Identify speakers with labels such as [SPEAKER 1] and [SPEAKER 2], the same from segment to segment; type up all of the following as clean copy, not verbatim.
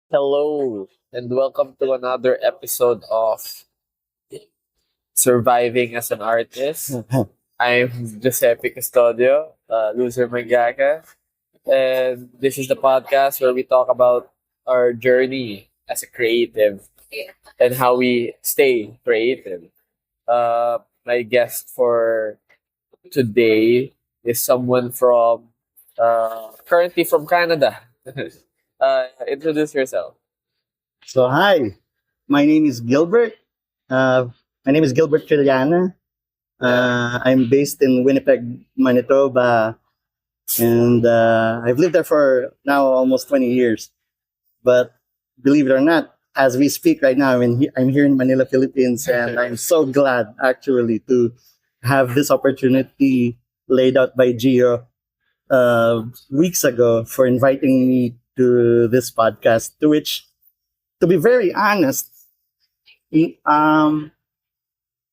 [SPEAKER 1] Hello, and welcome to another episode of Surviving as an Artist. I'm Giuseppe Custodio, LoserMangaka, and this is the podcast where we talk about our journey as a creative and how we stay creative. My guest for today is someone from currently from Canada. Introduce yourself.
[SPEAKER 2] Hi, my name is Gilbert. Uh, my name is Gilbert Trillana. I'm based in Winnipeg, Manitoba, and I've lived there for now almost 20 years. But believe it or not, as we speak right now, I'm here in Manila, Philippines, and I'm so glad actually to have this opportunity laid out by Gio weeks ago for inviting me to this podcast, to which, to be very honest, um,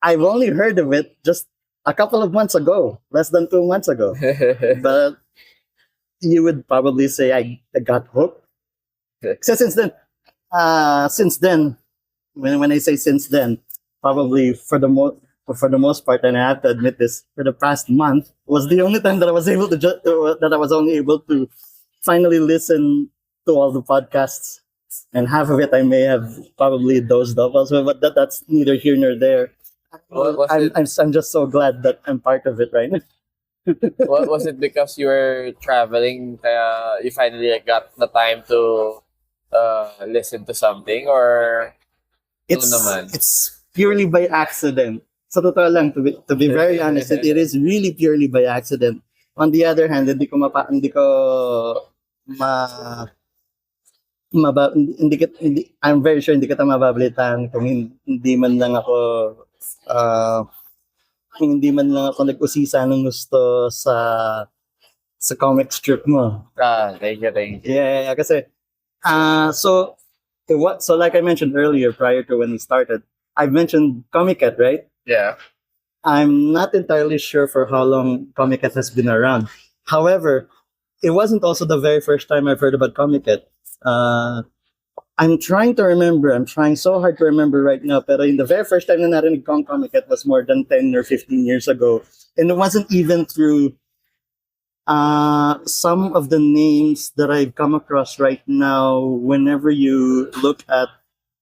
[SPEAKER 2] I've only heard of it just a couple of months ago, less than 2 months ago. But you would probably say I got hooked. So since then, when I say since then, probably for the most part, and I have to admit this, for the past month was the only time that I was able to that I was only able to finally listen to all the podcasts, and half of it I may have probably dozed off also, but that's neither here nor there.
[SPEAKER 1] What was it?
[SPEAKER 2] I'm just so glad that I'm part of it right now.
[SPEAKER 1] What was it because you were traveling kaya you finally got the time to listen to something or ano
[SPEAKER 2] It's
[SPEAKER 1] naman?
[SPEAKER 2] it's purely by accident. Sa totoo lang, to be very honest, it is really purely by accident. On the other hand, hindi ko ma I'm very sure hindi kita mababalitaan kung hindi man lang ako uh, kung hindi man lang ako nag-usisa ng gusto sa comic strip mo.
[SPEAKER 1] Thank you, thank you.
[SPEAKER 2] Yeah, kasi so so like I mentioned earlier prior to when we started, I mentioned Comic Cat, right?
[SPEAKER 1] Yeah.
[SPEAKER 2] I'm not entirely sure for how long Comic Cat has been around. However, it wasn't also the very first time I've heard about Comic Cat. I'm trying to remember. I'm trying so hard to remember right now. Pero in the very first time na narinig ko ang Comic Cat was more than 10 or 15 years ago. And it wasn't even through some of the names that I've come across right now. Whenever you look at,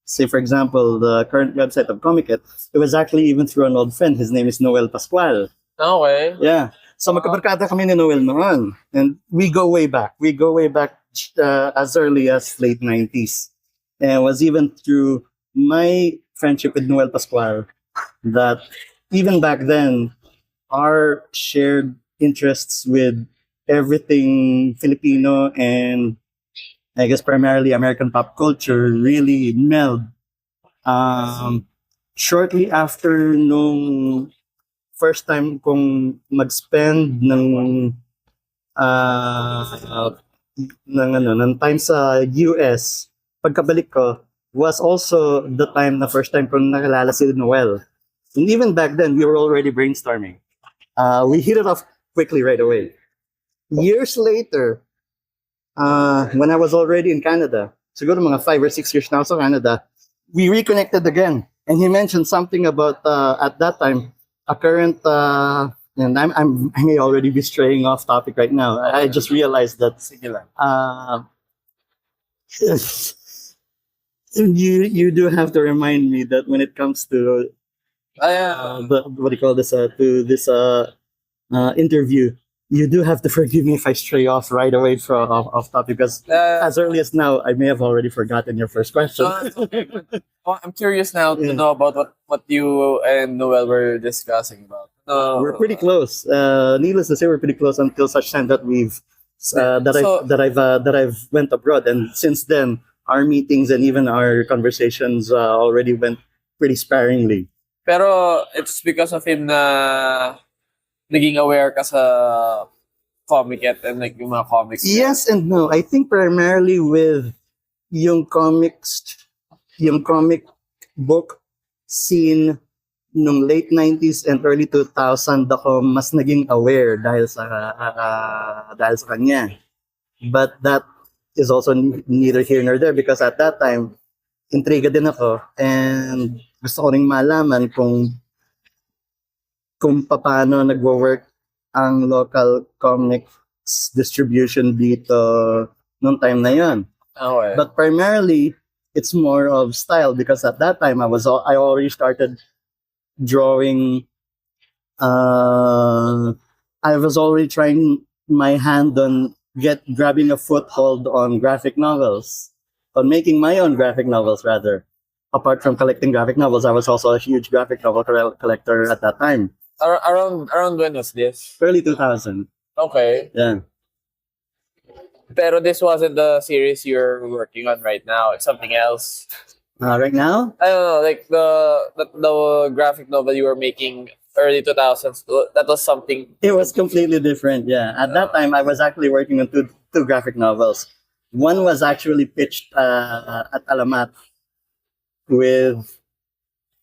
[SPEAKER 2] say, for example, the current website of Comic Cat, it was actually even through an old friend. His name is Noel Pascual.
[SPEAKER 1] Okay.
[SPEAKER 2] Yeah. So magkabarkada kami ni Noel noon. And we go way back. We go way back as early as late 90s. And it was even through my friendship with Noel Pascual that even back then, our shared interests with everything Filipino and I guess primarily American pop culture really meld. Shortly after nung first time kong mag-spend uh, ng time sa US, pagkabalik ko was also the time na first time kong nakilala si Noel. And even back then, we were already brainstorming. We hit it off quickly right away. Years later, when I was already in Canada, siguro mga 5 or 6 years now sa Canada, we reconnected again. And he mentioned something about at that time a current and I may already be straying off topic right now. I just realized that
[SPEAKER 1] Sige lang.
[SPEAKER 2] you do have to remind me that when it comes to what do you call this to this interview, you do have to forgive me if I stray off right away from off topic because as early as now I may have already forgotten your first question.
[SPEAKER 1] I'm curious now to
[SPEAKER 2] Yeah.
[SPEAKER 1] know about what you and Noel were discussing about.
[SPEAKER 2] We're pretty close. Needless to say, we're pretty close until such time that we've
[SPEAKER 1] So-
[SPEAKER 2] that I've went abroad, and since then our meetings and even our conversations already went pretty sparingly.
[SPEAKER 1] Pero it's because of him na naging aware ka sa comic and like yung mga comics.
[SPEAKER 2] Yes and no. I think primarily with yung comic book scene nung late 90s and early 2000 ako mas naging aware dahil sa kanya. But that is also neither here nor there because at that time, intriga din ako and gusto ko ring malaman kung paano nagwo-work ang local comics distribution dito nung time na yon.
[SPEAKER 1] Okay.
[SPEAKER 2] But primarily, it's more of style because at that time I already started drawing. I was already trying my hand on grabbing a foothold on graphic novels, on making my own graphic novels rather. Apart from collecting graphic novels, I was also a huge graphic novel collector at that time.
[SPEAKER 1] Around when was this?
[SPEAKER 2] Early 2000.
[SPEAKER 1] Okay.
[SPEAKER 2] Yeah.
[SPEAKER 1] Pero this wasn't the series you're working on right now. It's something else.
[SPEAKER 2] Right now,
[SPEAKER 1] I don't know, like the graphic novel you were making early 2000s. That was something.
[SPEAKER 2] it was completely different. Yeah. At that time, I was actually working on two graphic novels. One was actually pitched at Alamat with,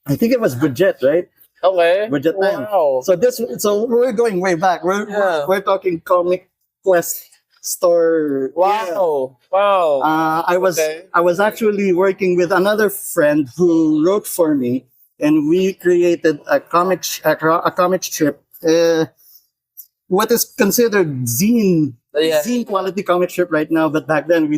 [SPEAKER 2] I think it was Budget, right?
[SPEAKER 1] Okay.
[SPEAKER 2] Budget time.
[SPEAKER 1] Wow.
[SPEAKER 2] So we're going way back.
[SPEAKER 1] Yeah.
[SPEAKER 2] We're talking Comic Quest store. Yeah.
[SPEAKER 1] Wow. Wow.
[SPEAKER 2] I was
[SPEAKER 1] Okay.
[SPEAKER 2] I was actually working with another friend who wrote for me, and we created a comic strip. What is considered
[SPEAKER 1] Yeah.
[SPEAKER 2] zine quality comic strip right now, but back then we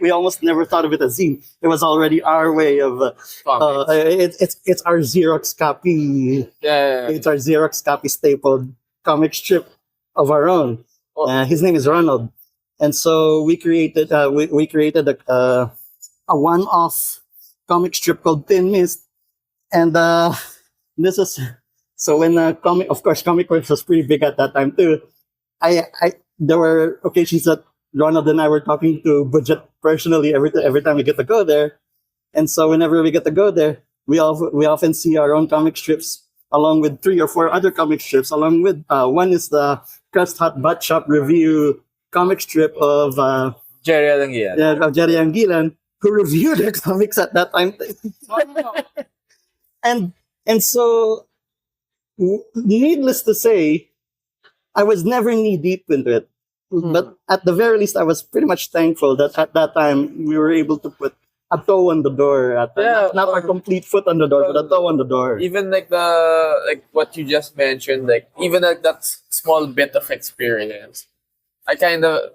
[SPEAKER 2] almost never thought of it as zine. It was already our way of
[SPEAKER 1] Comics.
[SPEAKER 2] it's our Xerox copy.
[SPEAKER 1] Yeah.
[SPEAKER 2] It's our Xerox copy stapled comic strip of our own.
[SPEAKER 1] Oh.
[SPEAKER 2] His name is Ronald, and so we created a one-off comic strip called Thin Mist, and this is so when Comic Works was pretty big at that time too. I there were occasions that Ronald and I were talking to Budget personally every time we get to go there, and so whenever we get to go there, we often see our own comic strips along with 3 or 4 other comic strips. Along with one is the Crust Hot Butt Shop review comic strip of
[SPEAKER 1] Jerry Alangia.
[SPEAKER 2] Jerry Anguilan, who reviewed the comics at that time. and so, needless to say, I was never knee deep into it. But at the very least, I was pretty much thankful that at that time we were able to put a toe on the door. Not a complete foot on the door, but a toe on the door.
[SPEAKER 1] Even like what you just mentioned, like even like that small bit of experience, I kind of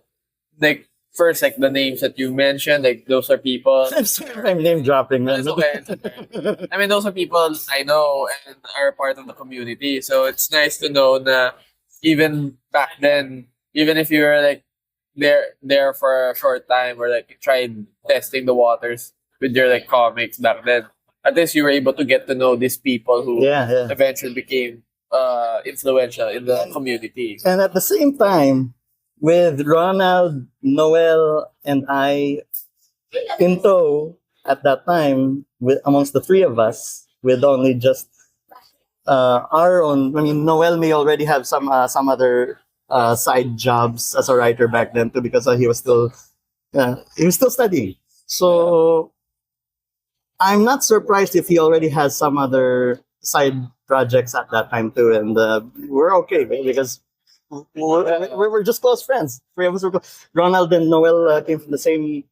[SPEAKER 1] like first like the names that you mentioned, like those are people.
[SPEAKER 2] I'm sorry, I'm name dropping, man.
[SPEAKER 1] It's okay, it's okay. I mean, those are people I know and are part of the community. So it's nice to know that even back then, even if you were like there for a short time or like tried testing the waters with your like comics back then, at least you were able to get to know these people who
[SPEAKER 2] Yeah.
[SPEAKER 1] eventually became influential in the community.
[SPEAKER 2] And at the same time, with Ronald, Noel, and I in tow at that time, amongst the 3 of us, with only just our own. I mean, Noel may already have some other side jobs as a writer back then too, because he was still studying. So I'm not surprised if he already has some other side projects at that time too, and we're okay because we're just close friends. 3 of us were close. Ronald and Noel came from the same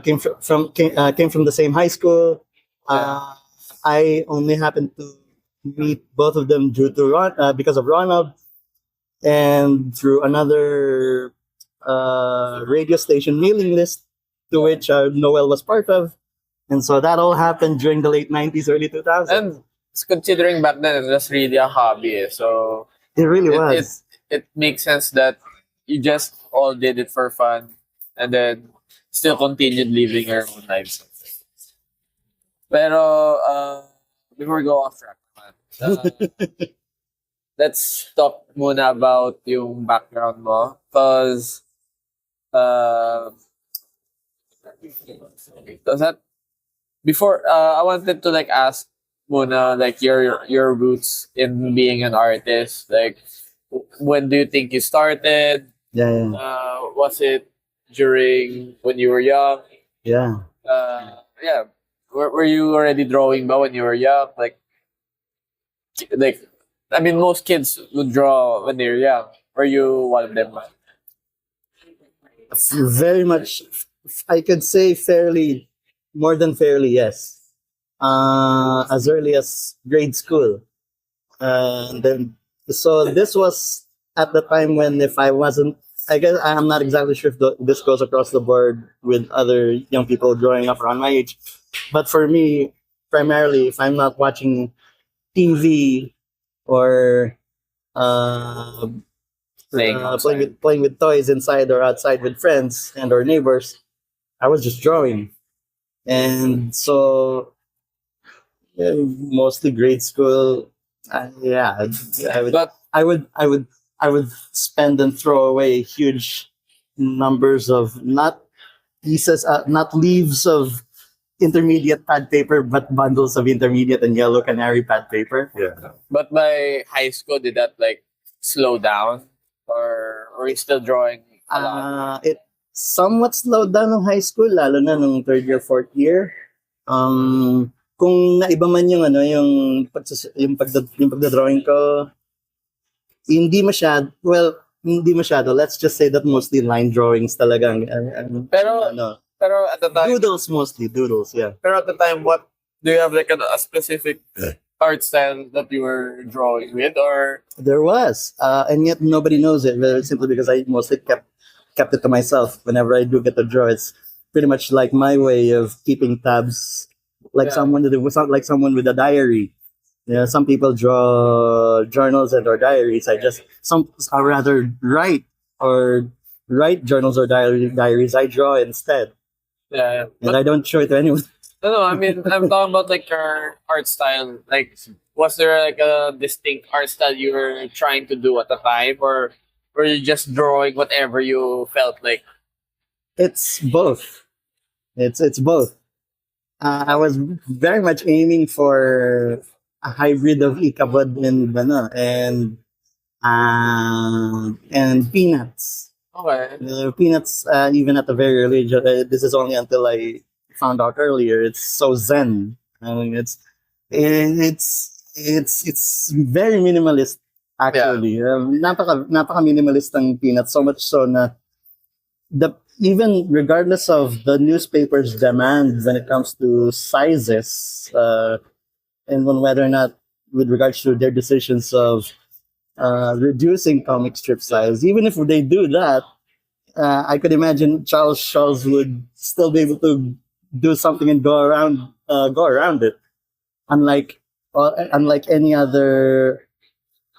[SPEAKER 2] came from the same high school. I only happened to meet both of them due to because of Ronald, and through another radio station mailing list to which Noel was part of. And so that all happened during the late 90s, early 2000s.
[SPEAKER 1] And considering back then it was really a hobby, so
[SPEAKER 2] It really was.
[SPEAKER 1] it makes sense that you just all did it for fun and then still continued living your own lives. Pero before we go off track, let's talk muna about yung background mo. Because does that before I wanted to like ask muna like your roots in being an artist. Like when do you think you started?
[SPEAKER 2] Yeah.
[SPEAKER 1] Was it during when you were young?
[SPEAKER 2] Yeah.
[SPEAKER 1] Yeah. Were you already drawing ba when you were young? Like I mean, most kids would draw when they're young. Were you one of them?
[SPEAKER 2] Very much, I could say fairly, more than fairly, yes. As early as grade school. And then, so this was at the time when if I wasn't, I guess I'm not exactly sure if this goes across the board with other young people growing up around my age. But for me, primarily, if I'm not watching TV or uh,
[SPEAKER 1] Playing outside.
[SPEAKER 2] playing with toys inside or outside with friends and or neighbors, I was just drawing. And so mostly grade school. Yeah, I would,
[SPEAKER 1] But
[SPEAKER 2] I would spend and throw away huge numbers of not pieces, not leaves of intermediate pad paper, but bundles of intermediate and yellow canary pad paper. Yeah.
[SPEAKER 1] but by high school, did that like slow down, or were you still drawing a lot?
[SPEAKER 2] It somewhat slowed down ng high school, lalo na nung third year, fourth year. Kung naiba man yung ano, yung pagdodrawing ko, hindi masyado. Let's just say that mostly line drawings talaga.
[SPEAKER 1] Pero
[SPEAKER 2] ano,
[SPEAKER 1] pero at the time,
[SPEAKER 2] doodles mostly, doodles, yeah.
[SPEAKER 1] pero at the time, what do you have like a specific art style that you were drawing with, or
[SPEAKER 2] There was, and yet nobody knows it. Simply because I mostly kept it to myself. Whenever I do get to draw, it's pretty much like my way of keeping tabs, like
[SPEAKER 1] Yeah.
[SPEAKER 2] someone with a diary. Yeah, some people draw journals and or diaries. I rather write journals or diaries. I draw instead,
[SPEAKER 1] yeah?
[SPEAKER 2] and I don't show it to anyone.
[SPEAKER 1] No, I mean, I'm talking about like your art style. Like, was there like a distinct art style you were trying to do at the time, or were you just drawing whatever you felt like?
[SPEAKER 2] It's both. It's both. I was very much aiming for a hybrid of Ichabod and Peanuts.
[SPEAKER 1] Okay.
[SPEAKER 2] Peanuts, even at a very early age, this is only until I found out earlier. It's so zen. I mean, it's very minimalist actually. Napaka minimalist ang Peanuts. So much so na the even regardless of the newspaper's demand when it comes to sizes, and on whether or not with regards to their decisions of reducing comic strip size, even if they do that, I could imagine Charles Schulz would still be able to do something and go around it, unlike any other.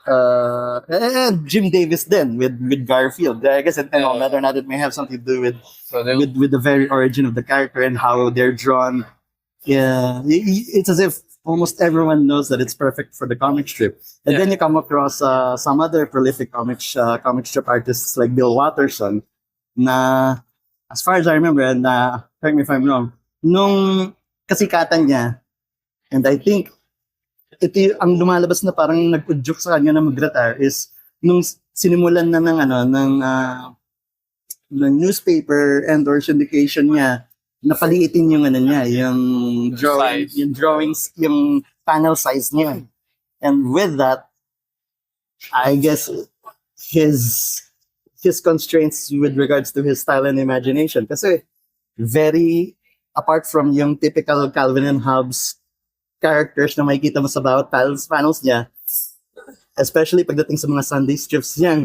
[SPEAKER 2] And Jim Davis then with Garfield. I guess whether or not it may have something to do
[SPEAKER 1] So they,
[SPEAKER 2] with the very origin of the character and how they're drawn. Yeah, it's as if almost everyone knows that it's perfect for the comic strip, and
[SPEAKER 1] Yeah.
[SPEAKER 2] then you come across some other prolific comic strip artists like Bill Watterson. Na, as far as I remember, and correct me if I'm wrong, nung kasikatan niya, and I think ang lumalabas na parang nag-udyok sa kanya na mag-retire is nung sinimulan na ng newspaper and or syndication niya, napaliitin yung
[SPEAKER 1] Size.
[SPEAKER 2] yung drawings, yung panel size niya. And with that, I guess his constraints with regards to his style and imagination. Kasi very apart from yung typical Calvin and Hobbes characters na makikita mo sa bawat panels niya, especially pagdating sa mga Sunday strips niya,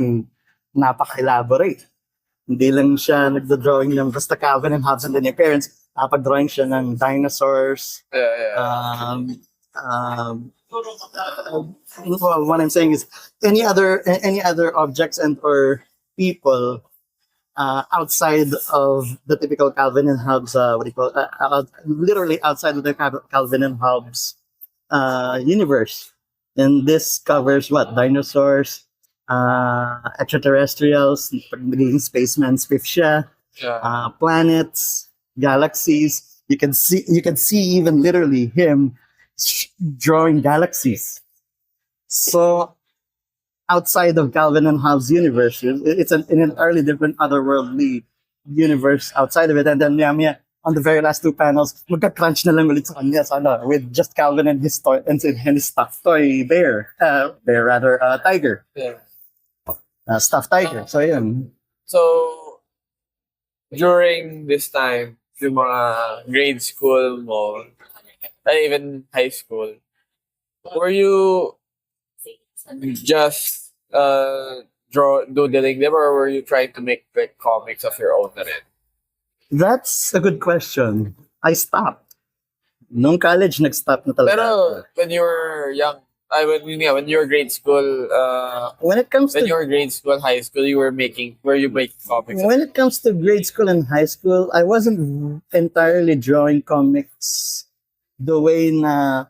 [SPEAKER 2] napaka-elaborate. Hindi lang siya nagda-drawing ng basta Calvin and Hobbes and then your parents, napag-drawing siya ng dinosaurs. What I'm saying is any other objects and or people outside of the typical Calvin and Hobbes, literally outside of the Calvin and Hobbes universe. And this covers what? Dinosaurs, extraterrestrials, pag naging spaceman spiff siya, planets, galaxies. You can see even literally him drawing galaxies. So outside of Calvin and Hobbes' universe, it's in an entirely different otherworldly universe outside of it. And then on the very last two panels, magka-crunch na lang ulit sa kanya with just Calvin and his toy and his stuffed toy tiger.
[SPEAKER 1] Yeah.
[SPEAKER 2] Stuffed tiger. So yun.
[SPEAKER 1] So during this time, yung mga grade school mo, even high school, were you just doodling them, or were you trying to make like comics of your own na rin?
[SPEAKER 2] That's a good question. I stopped. Nung college, nag-stop na talaga.
[SPEAKER 1] Pero when you were young, when you were grade school,
[SPEAKER 2] When it comes
[SPEAKER 1] when
[SPEAKER 2] to
[SPEAKER 1] you were grade school, high school, were you making comics?
[SPEAKER 2] when it comes to grade school and high school, I wasn't entirely drawing comics the way na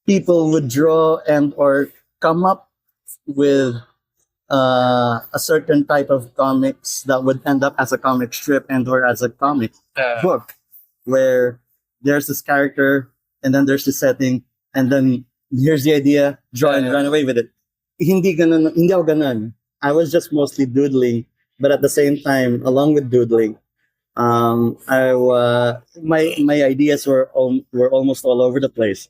[SPEAKER 2] people would draw and or come up with a certain type of comics that would end up as a comic strip and or as a comic book, where there's this character and then there's the setting and then here's the idea, draw and run away with it. Hindi ako ganun. I was just mostly doodling, but at the same time, along with doodling, my ideas were almost all over the place.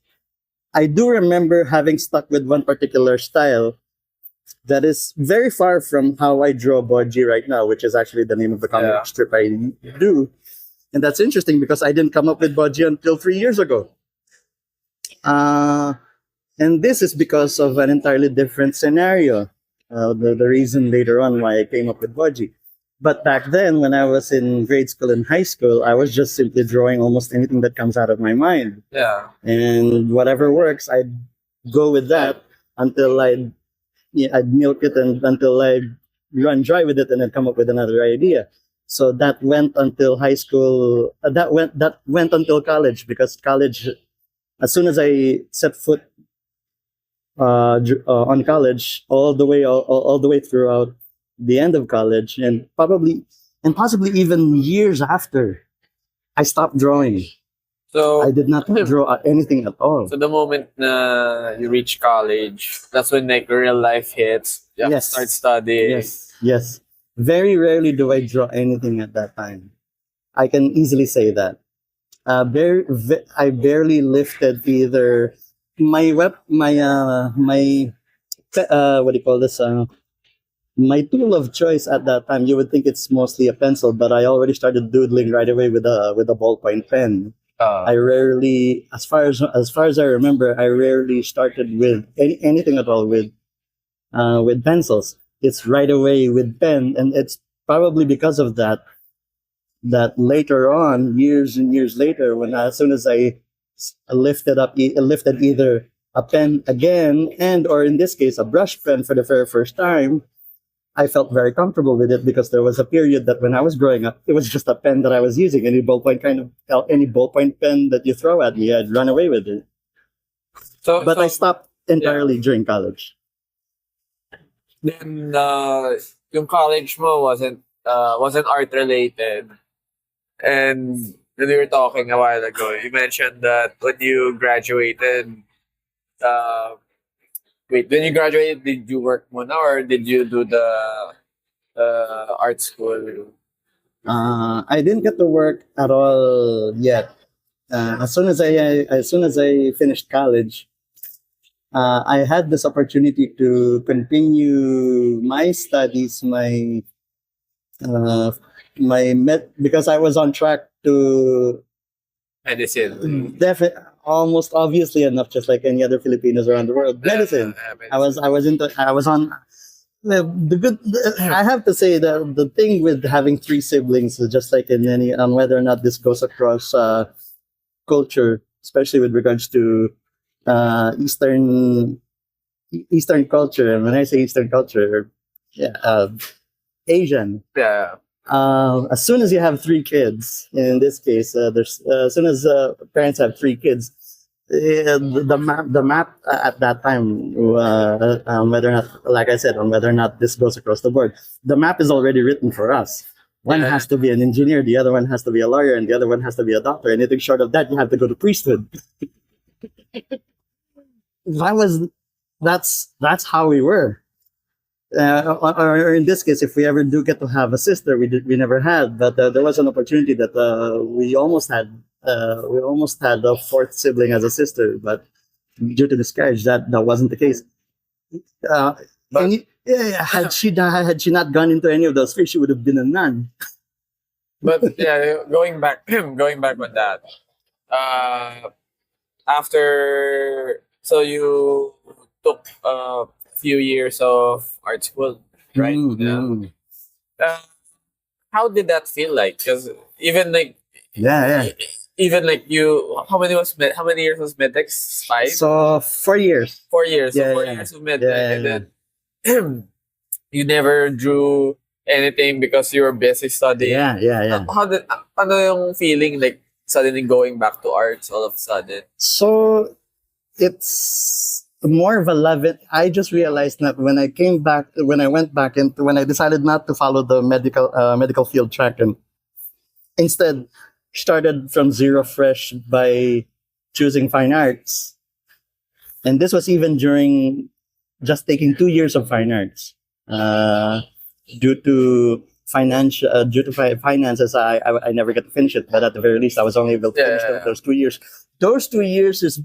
[SPEAKER 2] I do remember having stuck with one particular style that is very far from how I draw Bodji right now, which is actually the name of the comic strip I do. And that's interesting because I didn't come up with Bodji until 3 years ago. And this is because of an entirely different scenario. The reason later on why I came up with Bodji. But back then, when I was in grade school and high school, I was just simply drawing almost anything that comes out of my mind.
[SPEAKER 1] Yeah.
[SPEAKER 2] And whatever works, I'd go with that until I'd milk it and until I run dry with it and then come up with another idea. So that went until high school. That went until college, because college, as soon as I set foot on college, all the way throughout the end of college, and possibly even years after, I stopped drawing.
[SPEAKER 1] So
[SPEAKER 2] I did not draw anything at all.
[SPEAKER 1] So the moment na you reach college, that's when like real life hits. You have to start studying.
[SPEAKER 2] Yes. Very rarely do I draw anything at that time. I can easily say that. I barely lifted either my what do you call this? My tool of choice at that time. You would think it's mostly a pencil, but I already started doodling right away with a ballpoint pen. I rarely, as far as I remember, I rarely started with anything at all with pencils. It's right away with pen, and it's probably because of that later on, years and years later, when as soon as I lifted either a pen again and or in this case a brush pen for the very first time, I felt very comfortable with it, because there was a period that when I was growing up, it was just a pen that I was using. Any ballpoint pen that you throw at me, I'd run away with it. But I stopped entirely during college.
[SPEAKER 1] Then yung college mo wasn't art related, and when we were talking a while ago, you mentioned that when you graduated, when you graduated, did you work muna or did you do the art school?
[SPEAKER 2] I didn't get to work at all yet. As soon as I finished college, I had this opportunity to continue my studies, because I was on track to
[SPEAKER 1] Medicine.
[SPEAKER 2] almost obviously enough, just like any other Filipinos around the world, medicine. I was on the good. I have to say that the thing with having three siblings is just like in any, on whether or not this goes across culture, especially with regards to Eastern culture. And when I say Eastern culture, Asian.
[SPEAKER 1] Yeah.
[SPEAKER 2] As soon as you have three kids, in this case, as soon as parents have three kids, the map at that time, whether or not, like I said, on whether or not this goes across the board, the map is already written for us. One has to be an engineer, the other one has to be a lawyer, and the other one has to be a doctor. Anything short of that, you have to go to priesthood. That's how we were. Or in this case, if we ever do get to have a sister, we never had, but there was an opportunity that we almost had. We almost had a fourth sibling as a sister, but due to miscarriage, that wasn't the case. Had she not gone into any of those three, she would have been a nun.
[SPEAKER 1] But yeah, going back, going back on that. Uh, after so you took a few years of art school, right? Yeah.
[SPEAKER 2] Mm-hmm.
[SPEAKER 1] Uh, how did that feel like? Because even like
[SPEAKER 2] Yeah, yeah.
[SPEAKER 1] even like you, how many years was medtech? Five,
[SPEAKER 2] So 4 years.
[SPEAKER 1] 4 years. So
[SPEAKER 2] Yeah,
[SPEAKER 1] 4 years of
[SPEAKER 2] yeah,
[SPEAKER 1] medtech,
[SPEAKER 2] yeah,
[SPEAKER 1] and
[SPEAKER 2] yeah.
[SPEAKER 1] then you never drew anything because you were busy studying.
[SPEAKER 2] Yeah, yeah, yeah.
[SPEAKER 1] How did ano yung feeling like suddenly going back to arts all of a sudden?
[SPEAKER 2] So it's more of a love it. I just realized that when I came back, when I went back into, when I decided not to follow the medical field track and instead started from zero fresh by choosing fine arts. And this was even during just taking 2 years of fine arts. Uh, due to finances, I never get to finish it. But at the very least, I was only able to finish
[SPEAKER 1] Yeah.
[SPEAKER 2] those 2 years. Those 2 years is,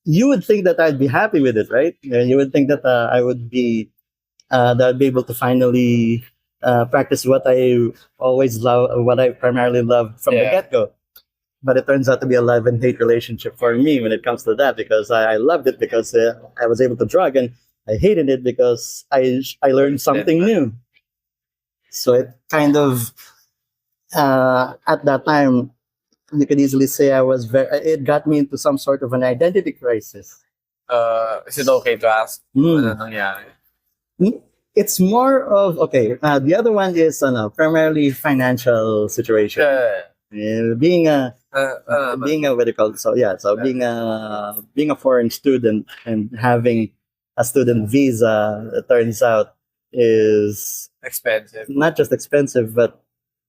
[SPEAKER 2] you would think that I'd be happy with it, right? You would think that that I'd be able to finally practice what I always love, what I primarily loved from the
[SPEAKER 1] Yeah.
[SPEAKER 2] get go. But it turns out to be a love and hate relationship for me when it comes to that, because I loved it because I was able to drug, and I hated it because I learned something new. So it kind of at that time, you could easily say I was very. It got me into some sort of an identity crisis.
[SPEAKER 1] Is it okay to ask? Ano
[SPEAKER 2] Mm.
[SPEAKER 1] nangyari?
[SPEAKER 2] It's more of okay. The other one is primarily financial situation. Being a being a what do you call it? So yeah, so being a foreign student and having a student visa, it turns out, is
[SPEAKER 1] expensive.
[SPEAKER 2] not just expensive, but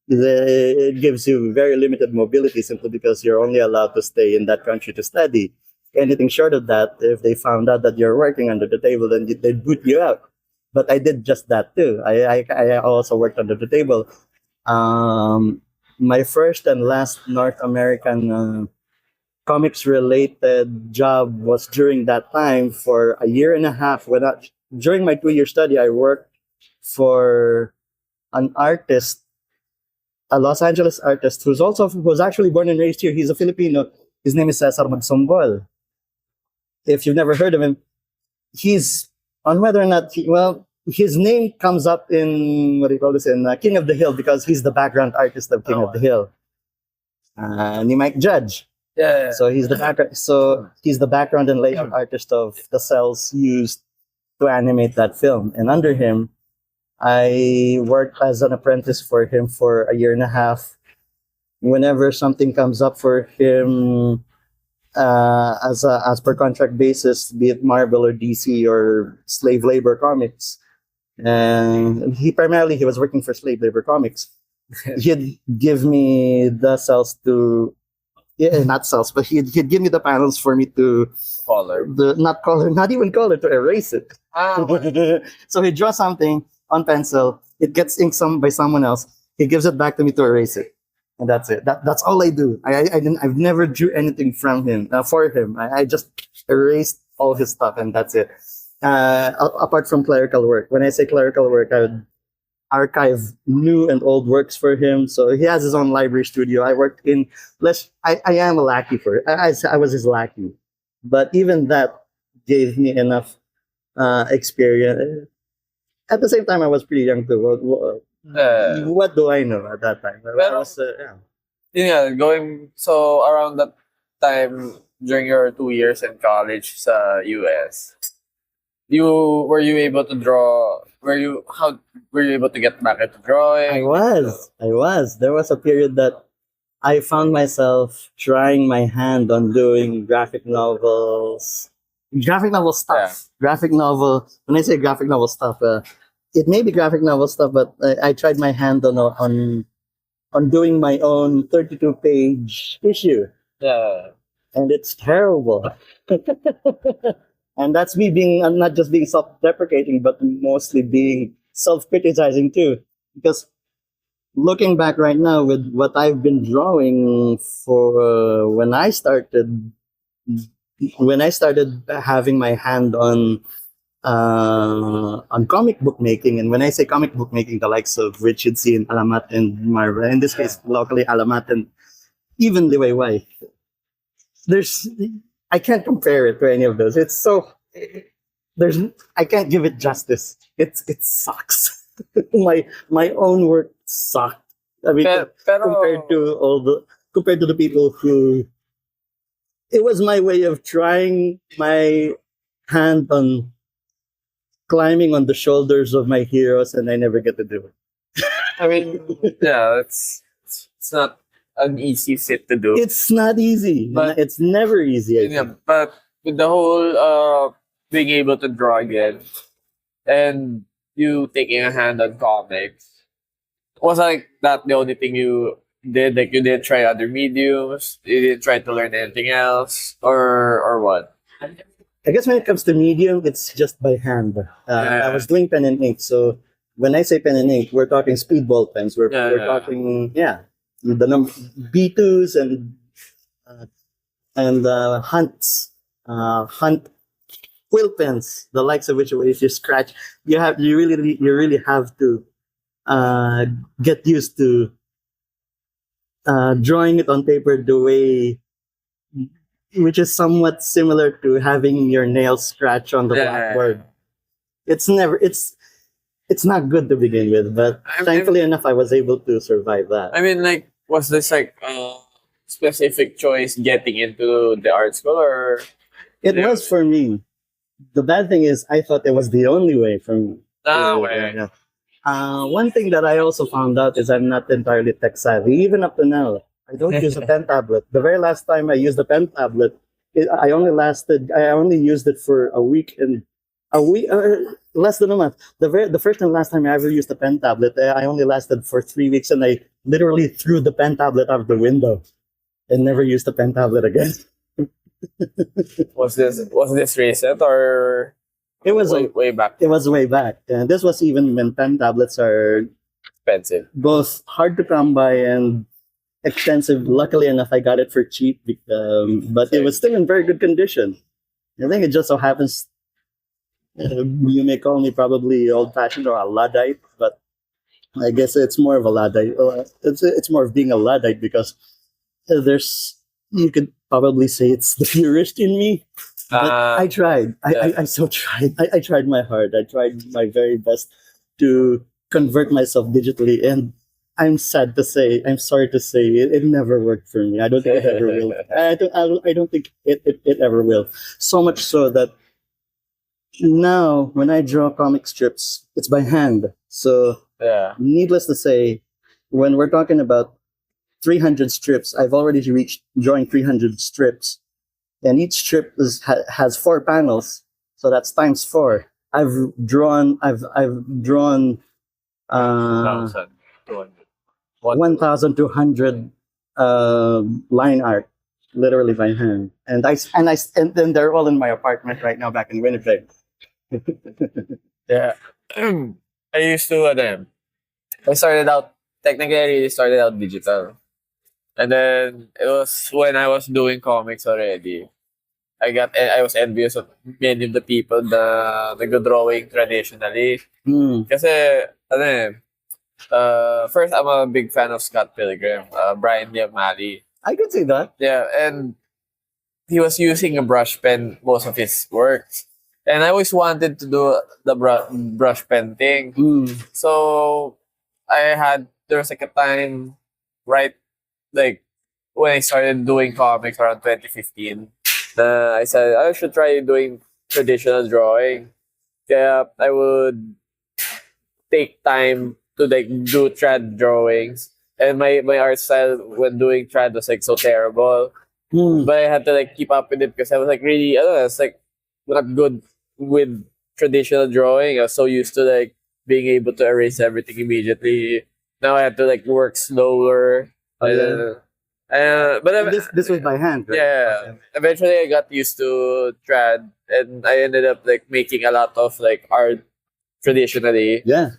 [SPEAKER 2] it gives you very limited mobility simply because you're only allowed to stay in that country to study. Anything short of that, if they found out that you're working under the table, then they'd boot you out. But I did just that too. I also worked under the table. Um, my first and last North American comics related job was during that time for a year and a half. During my 2 year study, I worked for an artist, a Los Angeles artist who's actually born and raised here. He's a Filipino. His name is Cesar Magsombol. If you've never heard of him, he's on whether or not his name comes up in what do you call this, in King of the Hill, because he's the background artist of King of the Hill. Ni Mike Judge.
[SPEAKER 1] Yeah.
[SPEAKER 2] So he's the background. So he's the background and layout artist of the cells used to animate that film. And under him, I worked as an apprentice for him for a year and a half. Whenever something comes up for him, as per contract basis, be it Marvel or DC or slave labor comics, and he was working for slave labor comics. He'd give me the cells to, yeah, not cells, but he'd give me the panels for me to
[SPEAKER 1] Color.
[SPEAKER 2] not even color, to erase it. So he'd draw something on pencil, it gets inked by someone else, he gives it back to me to erase it. And that's it. That's all I do. I've never drew anything from him, for him. I just erased all his stuff, and that's it. Apart from clerical work, when I say clerical work, I would archive new and old works for him. So he has his own library studio. I worked in. I am a lackey for it. I was his lackey, but even that gave me enough experience. At the same time, I was pretty young too. What do I know at that time? I was,
[SPEAKER 1] Yeah, so around that time during your 2 years in college sa US, were you able to draw? How were you able to get back into drawing?
[SPEAKER 2] I was. There was a period that I found myself trying my hand on doing graphic novel stuff.
[SPEAKER 1] Yeah.
[SPEAKER 2] Graphic novel. When I say graphic novel stuff, it may be graphic novel stuff, but I tried my hand on doing my own 32-page issue,
[SPEAKER 1] Yeah.
[SPEAKER 2] and it's terrible. And that's me being, I'm not just being self-deprecating, but mostly being self-criticizing too. Because looking back right now with what I've been drawing for when I started having my hand on on comic book making. And when I say comic book making, the likes of Richard C. and Alamat and Marvel, in this case, locally Alamat and even Liwayway, there's I can't compare it to any of those. It's so there's I can't give it justice. It sucks. My own work sucked. I mean,
[SPEAKER 1] Pero,
[SPEAKER 2] compared to the people who it was my way of trying my hand on climbing on the shoulders of my heroes, and I never get to do it.
[SPEAKER 1] I mean, yeah, it's not an easy fit to do.
[SPEAKER 2] It's not easy.
[SPEAKER 1] But-
[SPEAKER 2] It's never easy. I
[SPEAKER 1] Yeah,
[SPEAKER 2] think.
[SPEAKER 1] but with the whole being able to draw again and you taking a hand on comics, was like that the only thing you did? Like you didn't try other mediums, you didn't try to learn anything else, or what?
[SPEAKER 2] I guess when it comes to medium, it's just by hand. I was doing pen and ink, so when I say pen and ink, we're talking speedball pens. We're talking the number B2s and hunt quill pens, the likes of which if you scratch, you really have to get used to drawing it on paper the way, which is somewhat similar to having your nails scratch on the blackboard. It's not good to begin with, but thankfully enough, I was able to survive that.
[SPEAKER 1] I mean, like, was this like a specific choice getting into the art school, or
[SPEAKER 2] It was for me. The bad thing is, I thought it was the only way for me.
[SPEAKER 1] way?
[SPEAKER 2] One thing that I also found out is I'm not entirely tech savvy, even up to now. I don't use a pen tablet. The very last time I used a pen tablet, I only used it for a week and a week, less than a month. The first and last time I ever used a pen tablet, I only lasted for 3 weeks, and I literally threw the pen tablet out of the window and never used a pen tablet again.
[SPEAKER 1] Was this recent or
[SPEAKER 2] It was
[SPEAKER 1] way back?
[SPEAKER 2] It was way back, and this was even when pen tablets are
[SPEAKER 1] Expensive.
[SPEAKER 2] both hard to come by and expensive. Luckily enough, I got it for cheap, but it was still in very good condition. I think it just so happens you may call me probably old-fashioned or a Luddite, but I guess it's more of a Luddite. It's more of being a Luddite because you could probably say it's the purist in me. But I tried. I so tried. I tried my hard. I tried my very best to convert myself digitally, and I'm sad to say, I'm sorry to say, it never worked for me. I don't think it ever will. I don't think it ever will. So much so that now when I draw comic strips, it's by hand. So
[SPEAKER 1] Yeah.
[SPEAKER 2] needless to say, when we're talking about 300 strips, I've already reached drawing 300 strips, and each strip has 4 panels, so that's times 4. I've drawn 1,200 line art, literally by hand, and then they're all in my apartment right now back in Winnipeg.
[SPEAKER 1] Yeah. I used to I started out technically I really started out digital. And then it was when I was doing comics already. I was envious of many of the people that nag-drawing traditionally. Kasi first I'm a big fan of Scott Pilgrim, Brian Lee O'Malley.
[SPEAKER 2] I could say that.
[SPEAKER 1] Yeah, and he was using a brush pen most of his works. And I always wanted to do the brush pen thing. So there was like a time, right, like when I started doing comics around 2015, I said I should try doing traditional drawing. Yeah, I would take time to like do trad drawings. And my art style when doing trad was like so terrible. But I had to like keep up with it because I was like really, I don't know, it's like not good with traditional drawing. I was so used to like being able to erase everything immediately. Now I have to like work slower. But
[SPEAKER 2] This was by hand, right?
[SPEAKER 1] yeah, eventually I got used to trad, and I ended up like making a lot of like art traditionally.
[SPEAKER 2] Yeah.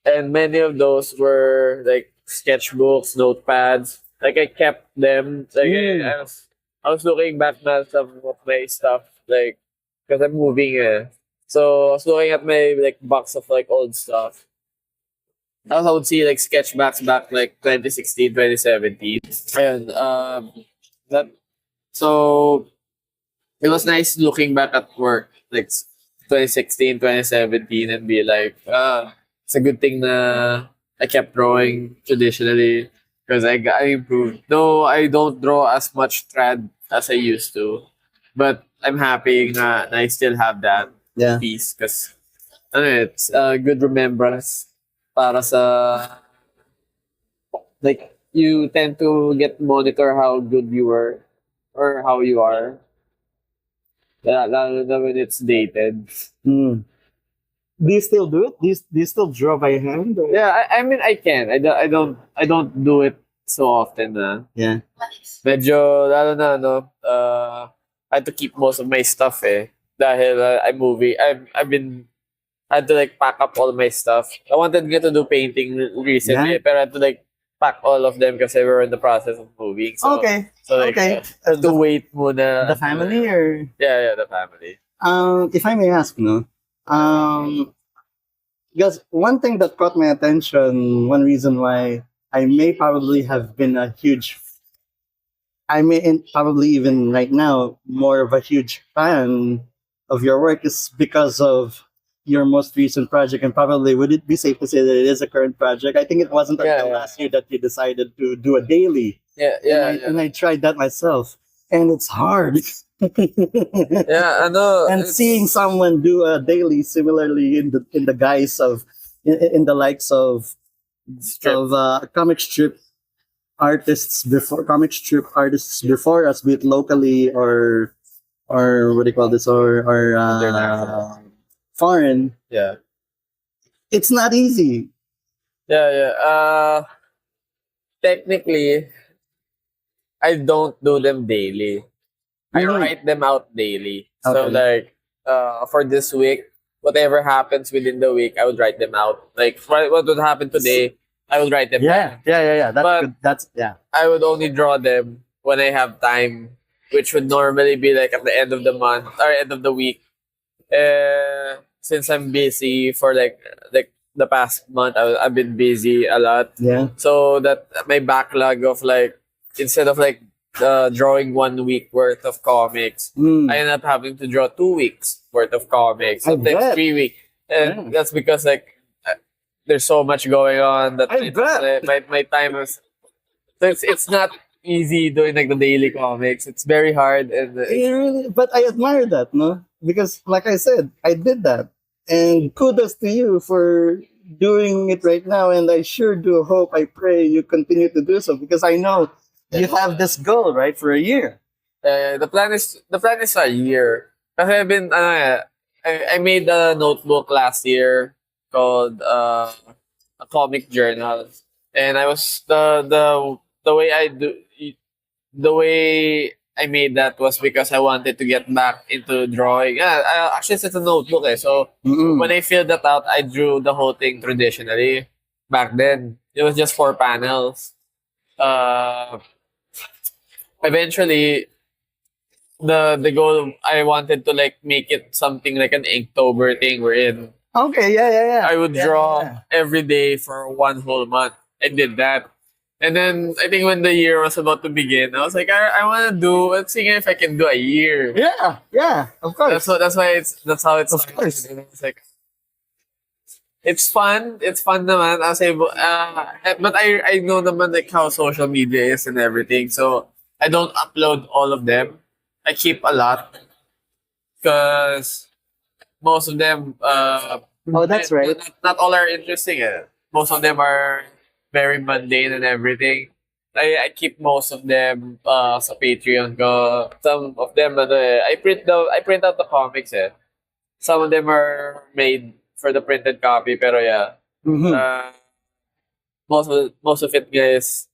[SPEAKER 1] And many of those were like sketchbooks, notepads. Like I kept them. Like I was looking back at some of my stuff like because I'm moving. So I was looking at my like box of like old stuff. I would see like sketchbacks back like 2016, 2017. And that so it was nice looking back at work like 2016, 2017 and be like, it's a good thing na I kept drawing traditionally because I improved. No, I don't draw as much trad as I used to, but I'm happy na I still have that
[SPEAKER 2] Yeah.
[SPEAKER 1] piece because it's a good remembrance para sa like you tend to get monitor how good you were or how you are. Lalo na when it's dated.
[SPEAKER 2] Mm. Do you still do it? Do you still draw by hand? Or?
[SPEAKER 1] Yeah, I mean I can. I don't do it so often na.
[SPEAKER 2] Yeah.
[SPEAKER 1] Medyo lalo na I had to keep most of my stuff dahil I'm moving. I had to like pack up all my stuff. I wanted to do painting recently,
[SPEAKER 2] Yeah.
[SPEAKER 1] pero I had to like pack all of them kasi we were in the process of moving. So,
[SPEAKER 2] Okay.
[SPEAKER 1] So like,
[SPEAKER 2] Okay.
[SPEAKER 1] I had to wait muna.
[SPEAKER 2] The family or
[SPEAKER 1] Yeah, the family.
[SPEAKER 2] if I may ask, no, because one thing that caught my attention, one reason why I may probably have been a huge, I may probably even right now more of a huge fan of your work is because of your most recent project, and probably would it be safe to say that it is a current project? I think it wasn't until
[SPEAKER 1] Yeah.
[SPEAKER 2] last year that you decided to do a daily,
[SPEAKER 1] Yeah.
[SPEAKER 2] and I tried that myself, and it's hard.
[SPEAKER 1] Yeah,
[SPEAKER 2] And seeing someone do a daily similarly in the guise of in the likes of comic strip artists before us, be it locally or what do you call this, or
[SPEAKER 1] International.
[SPEAKER 2] foreign.
[SPEAKER 1] Yeah.
[SPEAKER 2] It's not easy.
[SPEAKER 1] Yeah. Technically, I don't do them daily. I
[SPEAKER 2] Mhm.
[SPEAKER 1] write them out daily. So
[SPEAKER 2] Okay.
[SPEAKER 1] like for this week, whatever happens within the week, I would write them out. Like what would happen today, I would write them down.
[SPEAKER 2] Yeah. That's
[SPEAKER 1] But-
[SPEAKER 2] good. That's yeah.
[SPEAKER 1] I would only draw them when I have time, which would normally be like at the end of the month or end of the week. Since I'm busy for like the past month, I've been busy a lot.
[SPEAKER 2] Yeah.
[SPEAKER 1] So that my backlog of like instead of like drawing 1 week worth of comics,
[SPEAKER 2] Mm.
[SPEAKER 1] I end up having to draw 2 weeks worth of comics.
[SPEAKER 2] I
[SPEAKER 1] Sometimes
[SPEAKER 2] bet.
[SPEAKER 1] 3 weeks, and
[SPEAKER 2] Yeah.
[SPEAKER 1] that's because like there's so much going on that
[SPEAKER 2] I bet.
[SPEAKER 1] my time is. So it's not easy doing like the daily comics. It's very hard and
[SPEAKER 2] But I admire that, no? Because like I said, I did that. And kudos to you for doing it right now. And I sure do hope, I pray you continue to do so because I know you have this goal, right, for a year.
[SPEAKER 1] the plan is a year. Kasi I've been I made a notebook last year called a comic journal, and I was the way the way I made that was because I wanted to get back into drawing. Yeah, actually it's a notebook so
[SPEAKER 2] Mm-mm.
[SPEAKER 1] when I filled that out, I drew the whole thing traditionally. Back then, it was just 4 panels. Eventually, the goal I wanted to like make it something like an Inktober thing wherein
[SPEAKER 2] Okay, yeah.
[SPEAKER 1] I would
[SPEAKER 2] Yeah,
[SPEAKER 1] draw
[SPEAKER 2] yeah.
[SPEAKER 1] every day for one whole month. I did that. And then I think when the year was about to begin, I was like, I want to do. Let's see if I can do a year.
[SPEAKER 2] Yeah, of course.
[SPEAKER 1] That's how it's.
[SPEAKER 2] Of course.
[SPEAKER 1] It's like it's fun. It's fun naman. But I know naman like how social media is and everything. So I don't upload all of them. I keep a lot because most of them.
[SPEAKER 2] Oh, that's right.
[SPEAKER 1] Not all are interesting. Most of them are very mundane and everything. I keep most of them sa Patreon ko. Some of them I print out the comics Some of them are made for the printed copy pero yeah.
[SPEAKER 2] Mhm.
[SPEAKER 1] Most of it guys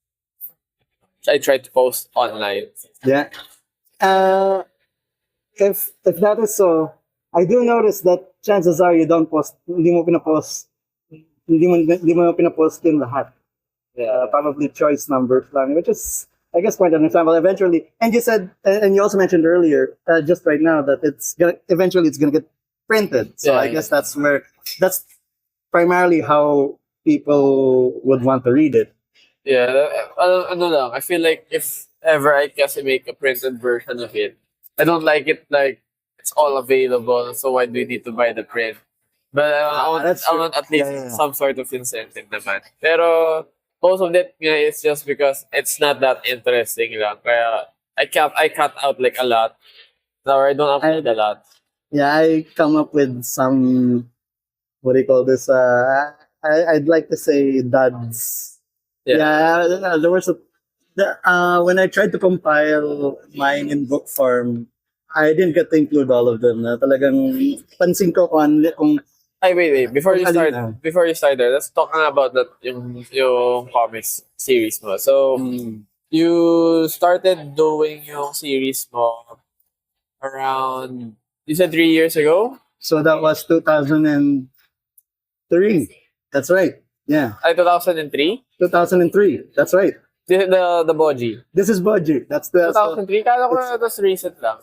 [SPEAKER 1] I try to post online.
[SPEAKER 2] Yeah. If that is so, I do notice that chances are you don't post, hindi mo pinapost yung lahat.
[SPEAKER 1] Yeah.
[SPEAKER 2] Probably choice numbers lang, which is, I guess quite understandable. Eventually, and you said, and you also mentioned earlier, just right now, that it's gonna get printed. So
[SPEAKER 1] Yeah,
[SPEAKER 2] I guess that's primarily how people would want to read it.
[SPEAKER 1] yeah. Ano lang, I feel like if ever I kasi make a printed version of it, I don't like it like it's all available, so why do you need to buy the print? But
[SPEAKER 2] That's
[SPEAKER 1] I
[SPEAKER 2] true.
[SPEAKER 1] want at
[SPEAKER 2] Yeah,
[SPEAKER 1] least
[SPEAKER 2] yeah, yeah.
[SPEAKER 1] some sort of incentive naman. Pero most of that nga is just because it's not that interesting lang. Kaya I cut out like a lot. Or I don't upload a lot.
[SPEAKER 2] Yeah, I come up with some, what do you call this? I'd like to say duds.
[SPEAKER 1] Yeah.
[SPEAKER 2] Yeah, there was when I tried to compile mine in book form, I didn't get to include all of them. Talagang pansin ko kung
[SPEAKER 1] Ay, wait.
[SPEAKER 2] kung alin na.
[SPEAKER 1] Before you start there, let's talk nga about that yung comics series mo. So, you started doing yung series mo around, you said 3 years ago?
[SPEAKER 2] So that was 2003. That's right. Yeah,
[SPEAKER 1] Ay, 2003?
[SPEAKER 2] 2003. That's right.
[SPEAKER 1] The Boji.
[SPEAKER 2] This is budget. That's the
[SPEAKER 1] 2003? Kala ko na that's recent lang.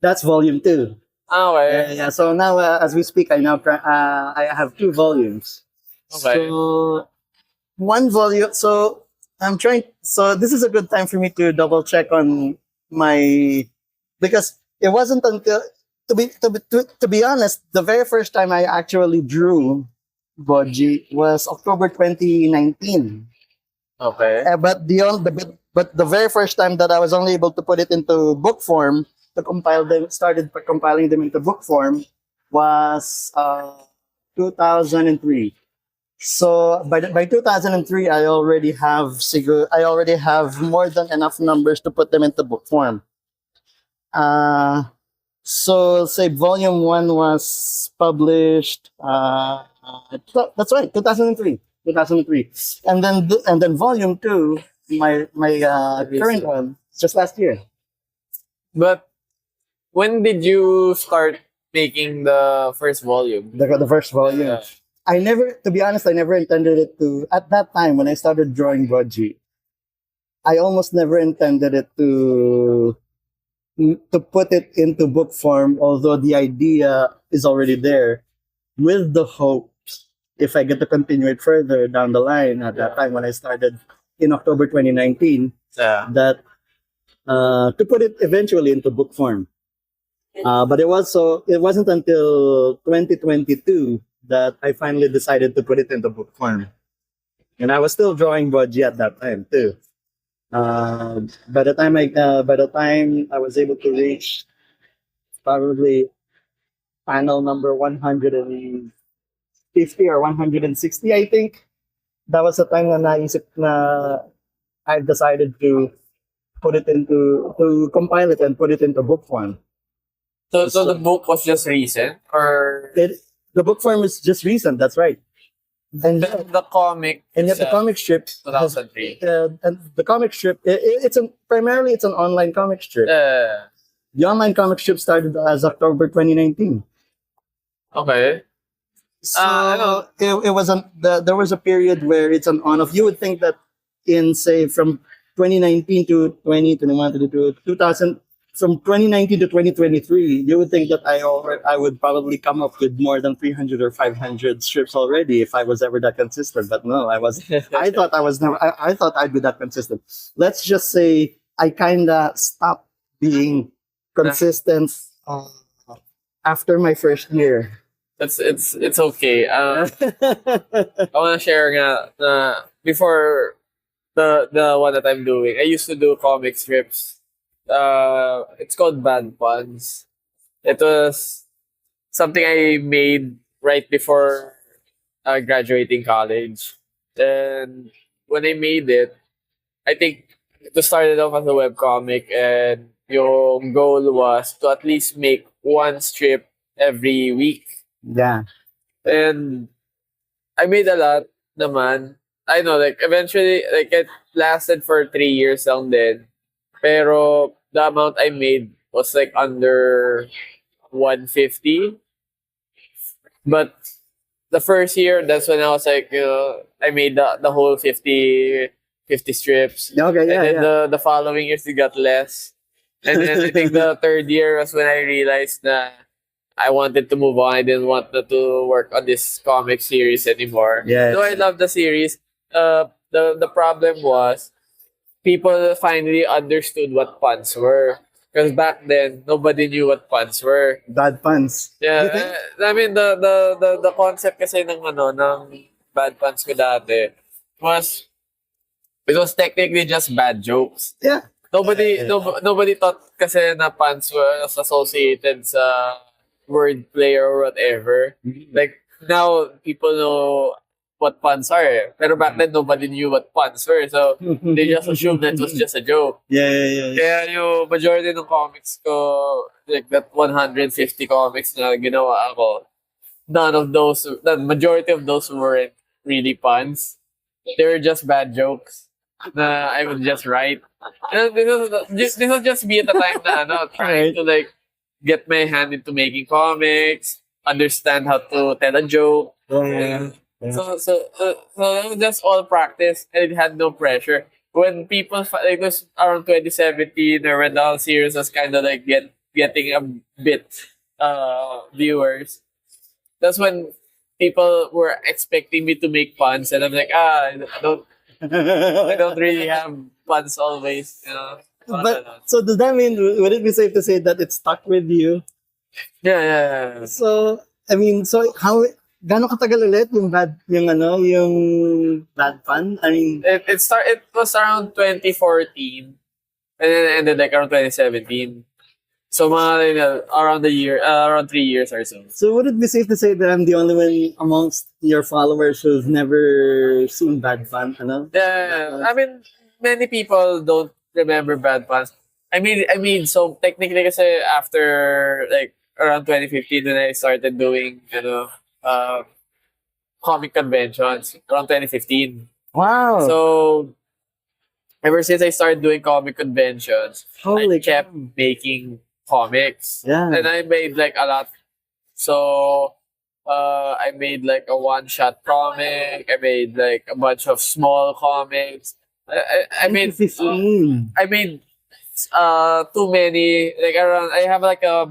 [SPEAKER 2] that's volume 2.
[SPEAKER 1] Ah,
[SPEAKER 2] Yeah,
[SPEAKER 1] okay.
[SPEAKER 2] yeah. So now, as we speak, I have 2 volumes.
[SPEAKER 1] Okay.
[SPEAKER 2] So one volume. So I'm trying. So this is a good time for me to double check on my, because it wasn't until, to be honest, the very first time I actually drew Boji was October 2019.
[SPEAKER 1] Okay.
[SPEAKER 2] But the very first time that I was only able to put it into book form, to compile them, started compiling them into book form, was 2003. So by 2003, I already have more than enough numbers to put them into book form. Uh, so say volume 1 was published. That's right, 2003. 2003, and then volume 2, my current one, just last year.
[SPEAKER 1] But when did you start making the first volume?
[SPEAKER 2] The first volume.
[SPEAKER 1] Yeah.
[SPEAKER 2] I never, to be honest, I never intended it to. At that time, when I started drawing Boji, I almost never intended it to put it into book form. Although the idea is already there, with the hopes, if I get to continue it further down the line. At that time, when I started in October 2019,
[SPEAKER 1] Yeah.
[SPEAKER 2] that to put it eventually into book form. But it wasn't until 2022 that I finally decided to put it into book form. And I was still drawing Boji at that time too. By the time I was able to reach probably panel number 150 or 160, I think, that was the time na naisip na I decided to compile it and put it into book form.
[SPEAKER 1] So the book was just recent, or
[SPEAKER 2] The book form is just recent. That's right. And
[SPEAKER 1] the comic?
[SPEAKER 2] and yet the
[SPEAKER 1] itself,
[SPEAKER 2] comic strip has,
[SPEAKER 1] 2003.
[SPEAKER 2] and the comic strip, primarily it's an online comic strip. The online comic strip started as October 2019.
[SPEAKER 1] Okay.
[SPEAKER 2] So
[SPEAKER 1] Ano?
[SPEAKER 2] it wasn't there was a period where it's an on off. You would think that in, say, from 2019 to 2021 to 2000, from 2019 to 2023, you would think that I would probably come up with more than 300 or 500 strips already if I was ever that consistent. But no, I thought I was never. I thought I'd be that consistent. Let's just say I kinda stopped being consistent after my first year.
[SPEAKER 1] It's okay. I wanna share nga na before the one that I'm doing, I used to do comic strips. It's called Bad Puns. It was something I made right before graduating college. And when I made it, I think to start it off as a webcomic, and your goal was to at least make one strip every week.
[SPEAKER 2] Yeah.
[SPEAKER 1] And I made a lot naman. I know, like, eventually, like, it lasted for 3 years lang din. Pero the amount I made was like under 150. But the first year, that's when I was like, I made the whole 50 50 strips.
[SPEAKER 2] Okay,
[SPEAKER 1] And
[SPEAKER 2] yeah,
[SPEAKER 1] then
[SPEAKER 2] yeah.
[SPEAKER 1] the following years, it got less. And then I think the third year was when I realized that I wanted to move on. I didn't want to work on this comic series anymore.
[SPEAKER 2] Yeah.
[SPEAKER 1] Though I love the series, the problem was people finally understood what puns were. Because back then, nobody knew what puns were.
[SPEAKER 2] Bad puns.
[SPEAKER 1] Yeah,
[SPEAKER 2] You think?
[SPEAKER 1] I mean the concept kasi ng bad puns ko dati was it was technically just bad jokes.
[SPEAKER 2] Yeah.
[SPEAKER 1] Nobody thought kasi na puns was associated sa wordplay or whatever. Like now people know what puns are. Pero back then nobody knew what puns were. So they just assumed that it was just a joke.
[SPEAKER 2] Yeah.
[SPEAKER 1] Kaya yung majority ng comics ko, like that 150 comics na ginawa ako, the majority of those weren't really puns. They were just bad jokes na I would just write. And this was just me at the time na trying to like get my hand into making comics, understand how to tell a joke.
[SPEAKER 2] Yeah.
[SPEAKER 1] So it was just all practice and it had no pressure. When people like it was around 2017 or when the whole series was kind of like getting a bit viewers, that's when people were expecting me to make puns and I'm like I don't really have puns always, you know.
[SPEAKER 2] But so does that mean, would it be safe to say that it stuck with you?
[SPEAKER 1] Yeah.
[SPEAKER 2] So I mean, so how gano'ng katagal ulit yung bad pun? I mean,
[SPEAKER 1] It was around 2014 and then it ended like around 2017. So mga around around 3 years or so.
[SPEAKER 2] so would it be safe to say that I'm the only one amongst your followers who's never seen bad pun?
[SPEAKER 1] Yeah, I mean many people don't remember bad puns. I mean so technically kasi after like around 2015 when I started doing comic conventions around 2015.
[SPEAKER 2] Wow.
[SPEAKER 1] So ever since I started doing comic conventions,
[SPEAKER 2] Holy
[SPEAKER 1] I kept
[SPEAKER 2] cow.
[SPEAKER 1] making comics.
[SPEAKER 2] Yeah.
[SPEAKER 1] And I made like a lot. So I made like a one-shot comic. I made like a bunch of small comics. I made
[SPEAKER 2] 2015.
[SPEAKER 1] I made too many like around I have like a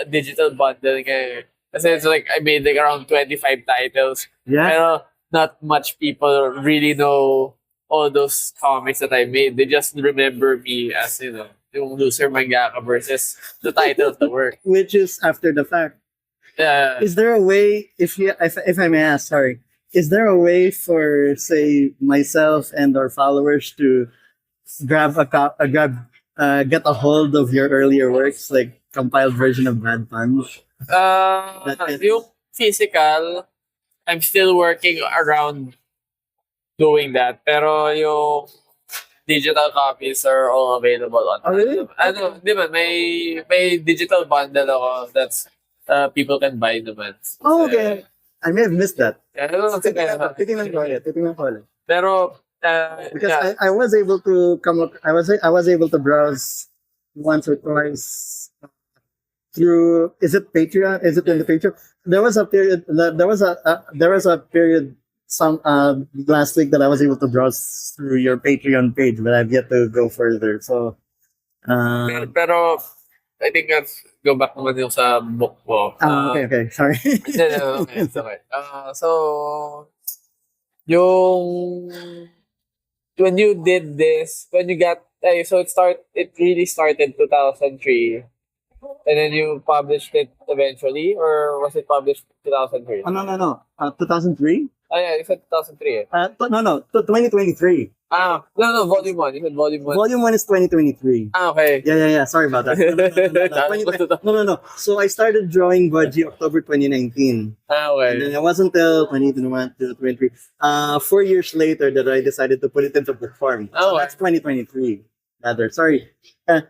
[SPEAKER 1] digital bundle kasi it's like I made like around 25 titles.
[SPEAKER 2] Yeah.
[SPEAKER 1] Pero not much people really know all those comics that I made. They just remember me as, yung LoserMangaka versus the title of the work.
[SPEAKER 2] Which is after the fact.
[SPEAKER 1] Yeah.
[SPEAKER 2] Is there a way, if I may ask, sorry, is there a way for, say, myself and our followers to get a hold of your earlier works, like compiled version of Bad Puns?
[SPEAKER 1] Yung physical, I'm still working around doing that. Pero yung digital copies are all available on.
[SPEAKER 2] Oh, really?
[SPEAKER 1] Di ba, may digital bundle ako that's people can buy naman.
[SPEAKER 2] Oh, okay. I may have missed that.
[SPEAKER 1] Titingnan
[SPEAKER 2] Titingnan ko ulit.
[SPEAKER 1] Pero,
[SPEAKER 2] Because
[SPEAKER 1] yeah.
[SPEAKER 2] I was able to come up. I was able to browse once or twice through. Is it Patreon? Is it in the Patreon? There was a period. There was a period some last week that I was able to browse through your Patreon page, but I've yet to go further. So,
[SPEAKER 1] Pero, I think let's go back naman yung sa book mo.
[SPEAKER 2] okay, sorry.
[SPEAKER 1] No, it's okay. So, yung when you did this, when you got so it really started 2003, and then you published it eventually, or was it published 2003?
[SPEAKER 2] Oh, no. 2003?
[SPEAKER 1] Oh yeah, you said 2003.
[SPEAKER 2] No. 2023.
[SPEAKER 1] No, volume 1. You said volume 1.
[SPEAKER 2] Volume 1 is 2023.
[SPEAKER 1] Okay.
[SPEAKER 2] Yeah. Sorry about that. No. So I started drawing Budgie October 2019.
[SPEAKER 1] Okay.
[SPEAKER 2] And then it wasn't until 2021 to 2023. 4 years later that I decided to put it into book form. So
[SPEAKER 1] Oh,
[SPEAKER 2] that's 2023. Rather, sorry.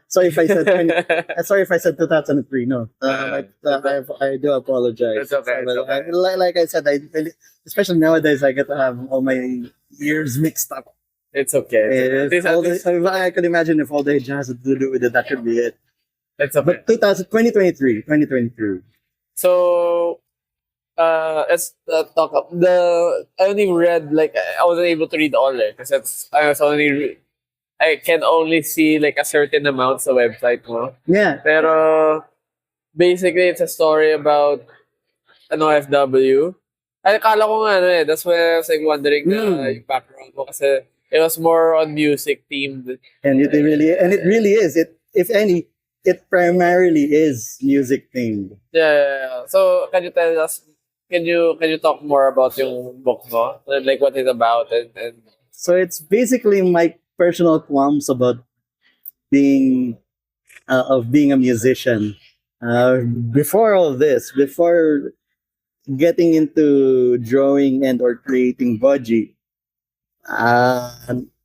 [SPEAKER 2] Sorry if I said sorry if I said 2003. No, I do apologize.
[SPEAKER 1] It's okay. It's okay.
[SPEAKER 2] Like I said, especially nowadays, I get to have all my years mixed up.
[SPEAKER 1] It's okay.
[SPEAKER 2] I could imagine if all the age has to do with it, that could be it.
[SPEAKER 1] It's okay.
[SPEAKER 2] But 2023.
[SPEAKER 1] So, let's talk up I only read like I wasn't able to read all because I can only see like a certain amount sa website mo.
[SPEAKER 2] Yeah.
[SPEAKER 1] Pero basically it's a story about an OFW. Ay, akala ko nga that's why I was like wondering yung background mo kasi it was more on music themed.
[SPEAKER 2] And it really is. It, if any, it primarily is music themed.
[SPEAKER 1] Yeah. So can you tell us? Can you talk more about yung book mo? Like what it's about and
[SPEAKER 2] So it's basically my personal qualms about being being a musician. Before all this, before getting into drawing and or creating budgie,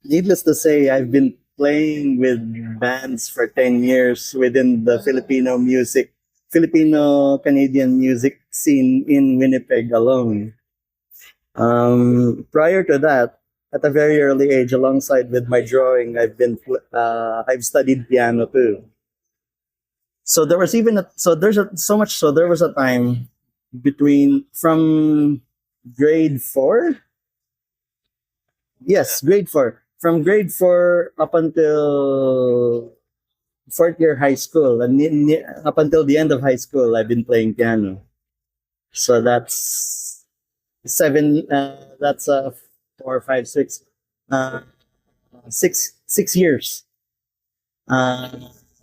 [SPEAKER 2] needless to say, I've been playing with bands for 10 years within the Filipino Canadian music scene in Winnipeg alone. Prior to that, at a very early age, alongside with my drawing, I've studied piano too. So there was even so much so there was a time from grade 4. Yes, grade 4. From grade 4 up until fourth year high school, and up until the end of high school, I've been playing piano. So that's 7. That's 4, 5, 6, 6 years.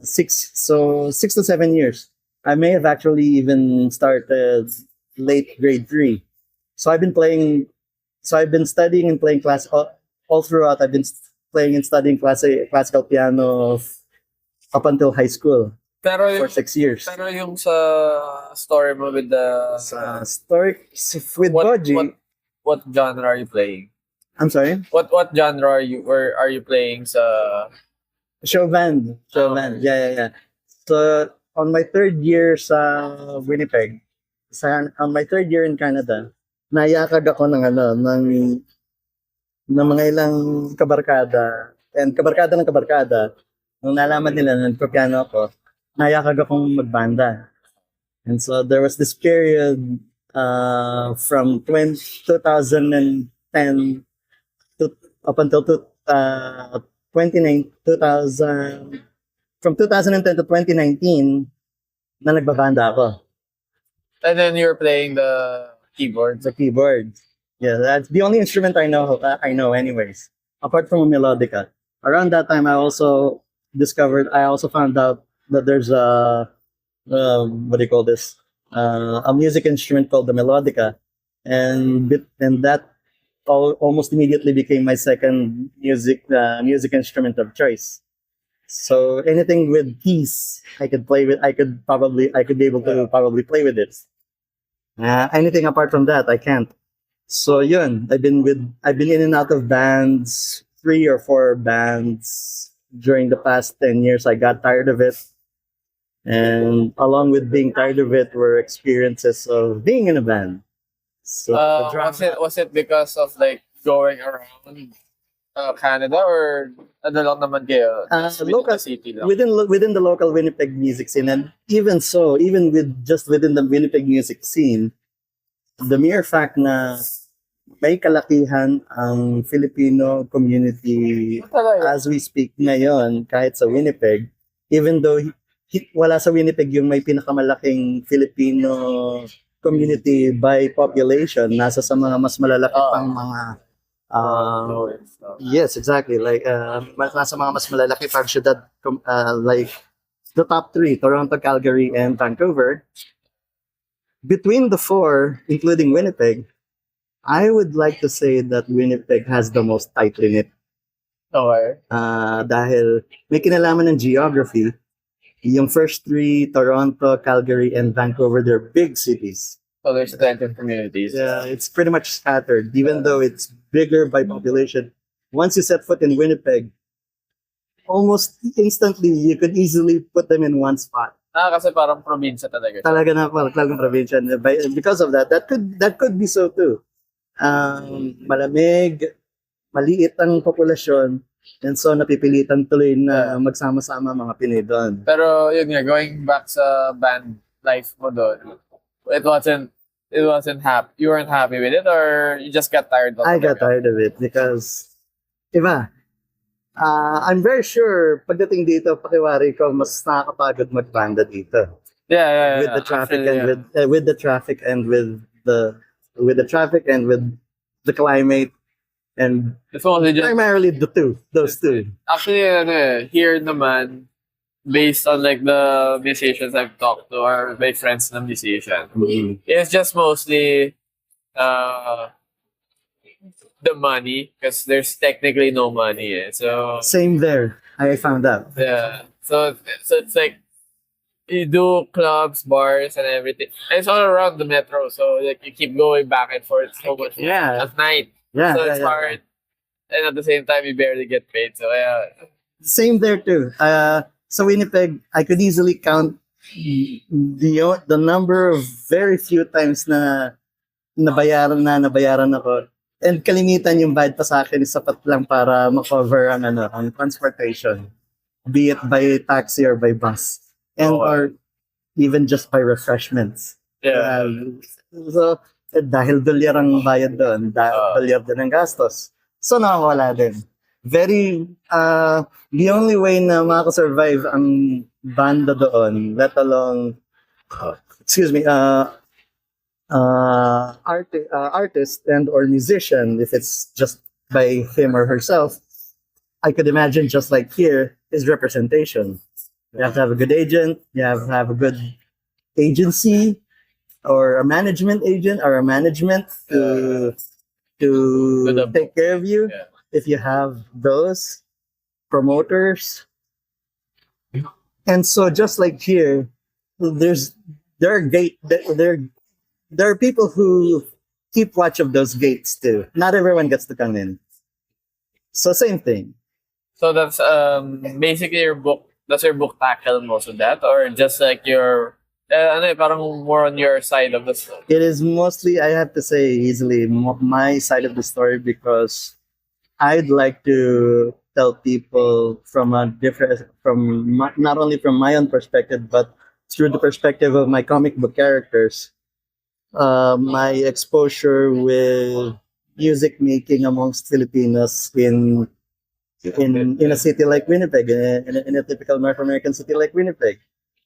[SPEAKER 2] 6 to 7 years. I may have actually even started late grade 3. So I've been playing. So I've been studying and playing class all throughout. I've been playing and studying classical piano up until high school
[SPEAKER 1] pero
[SPEAKER 2] for 6 years.
[SPEAKER 1] Pero yung sa story mo with the
[SPEAKER 2] With Budgie,
[SPEAKER 1] what genre are you playing?
[SPEAKER 2] I'm sorry.
[SPEAKER 1] What genre are you playing sa
[SPEAKER 2] Show band. Yeah. So on my third year sa Winnipeg, on my third year in Canada, nayakag ako ng mga ilang kabarkada and kabarkada ng kabarkada. Nung nalaman nila na nagpapiano ako, nayakag akong magbanda. And so there was this period from 2010 to up until 2000, from 2010 to 2019 na nagbabanda ako.
[SPEAKER 1] And then you're playing the keyboard.
[SPEAKER 2] The keyboard. Yeah, that's the only instrument I know anyways. Apart from a melodica. Around that time I also found out that there's a what do you call this? A music instrument called the melodica. And that almost immediately became my second music instrument of choice. So anything with keys, I could be able to probably play with it. Anything apart from that, I can't. So yun, I've been in and out of bands, 3 or 4 bands during the past 10 years. I got tired of it. And along with being tired of it were experiences of being in a band. So
[SPEAKER 1] was it because of like going around Canada or ano lang naman kayo?
[SPEAKER 2] Local
[SPEAKER 1] city lang?
[SPEAKER 2] Within the local Winnipeg music scene, and even within the Winnipeg music scene, the mere fact na may kalakihan ang Filipino community as we speak ngayon kahit sa Winnipeg, even though wala sa Winnipeg yung may pinakamalaking Filipino community by population, nasa sa mga mas malalaki pang mga yes, exactly. Like nasa mga mas malalaki pang syudad, like the top 3, Toronto, Calgary, and Vancouver. Between the 4, including Winnipeg, I would like to say that Winnipeg has the most tightly knit.
[SPEAKER 1] Okay.
[SPEAKER 2] Dahil may kinalaman ng geography. Yung first 3, Toronto, Calgary, and Vancouver, they're big cities.
[SPEAKER 1] So there's plenty of communities.
[SPEAKER 2] Yeah, it's pretty much scattered, even though it's bigger by population. Once you set foot in Winnipeg, almost instantly, you could easily put them in one spot.
[SPEAKER 1] Kasi parang probinsya talaga.
[SPEAKER 2] Talaga na talagang probinsya. Because of that could be so too. Malamig, maliit ang populasyon, and so napipilitan tuloy na magsama-sama mga Pinoy doon.
[SPEAKER 1] Pero yun nga, going back sa band life mo doon, it wasn't it wasn't happy. You weren't happy with it, or you just got tired
[SPEAKER 2] I got
[SPEAKER 1] altogether?
[SPEAKER 2] tired of it because, iba, I'm very sure pagdating dito, pakiwari ko, mas nakakapagod magbanda dito. With the traffic
[SPEAKER 1] Actually,
[SPEAKER 2] and
[SPEAKER 1] yeah.
[SPEAKER 2] with the traffic and with the traffic and with the climate and
[SPEAKER 1] It's mostly just
[SPEAKER 2] primarily those two.
[SPEAKER 1] actually here naman based on like the musicians I've talked to or my friends na musician.
[SPEAKER 2] Mhm.
[SPEAKER 1] It's just mostly uh the money because there's technically no money. So
[SPEAKER 2] Same there. I found out.
[SPEAKER 1] yeah, so it's like you do clubs, bars, and everything. And it's all around the metro, so like you keep going back and forth so much
[SPEAKER 2] Yeah,
[SPEAKER 1] at night.
[SPEAKER 2] yeah,
[SPEAKER 1] So
[SPEAKER 2] yeah,
[SPEAKER 1] it's
[SPEAKER 2] yeah.
[SPEAKER 1] hard, and at the same time you barely get paid. So yeah,
[SPEAKER 2] Same there too. So Winnipeg, I could easily count the number of very few times na nabayaran ako. And kalimitan yung bayad pa sa akin is sapat lang para ma-cover ang transportation. Be it by taxi or by bus. And
[SPEAKER 1] Oo.
[SPEAKER 2] or even just by refreshments.
[SPEAKER 1] yeah.
[SPEAKER 2] So, dahil dolyar ang bayad doon, dolyar din ang gastos. So, nakawala din. Very, the only way na makasurvive ang banda doon, let alone, artist and or musician, if it's just by him or herself, I could imagine just like here, is representation. You have to have a good agent, you have to have a good agency, or a management agent or a management to take care of you.
[SPEAKER 1] Yeah.
[SPEAKER 2] If you have those promoters, and so just like here, there are there are people who keep watch of those gates too. Not everyone gets to come in. So same thing.
[SPEAKER 1] So that's basically your book. Does your book tackle most of that, or just like your parang more on your side of the story?
[SPEAKER 2] It is mostly, I have to say, easily my side of the story because I'd like to tell people from a different, not only from my own perspective, but through the perspective of my comic book characters, my exposure with music making amongst Filipinos in a city like Winnipeg, in a typical North American city like Winnipeg,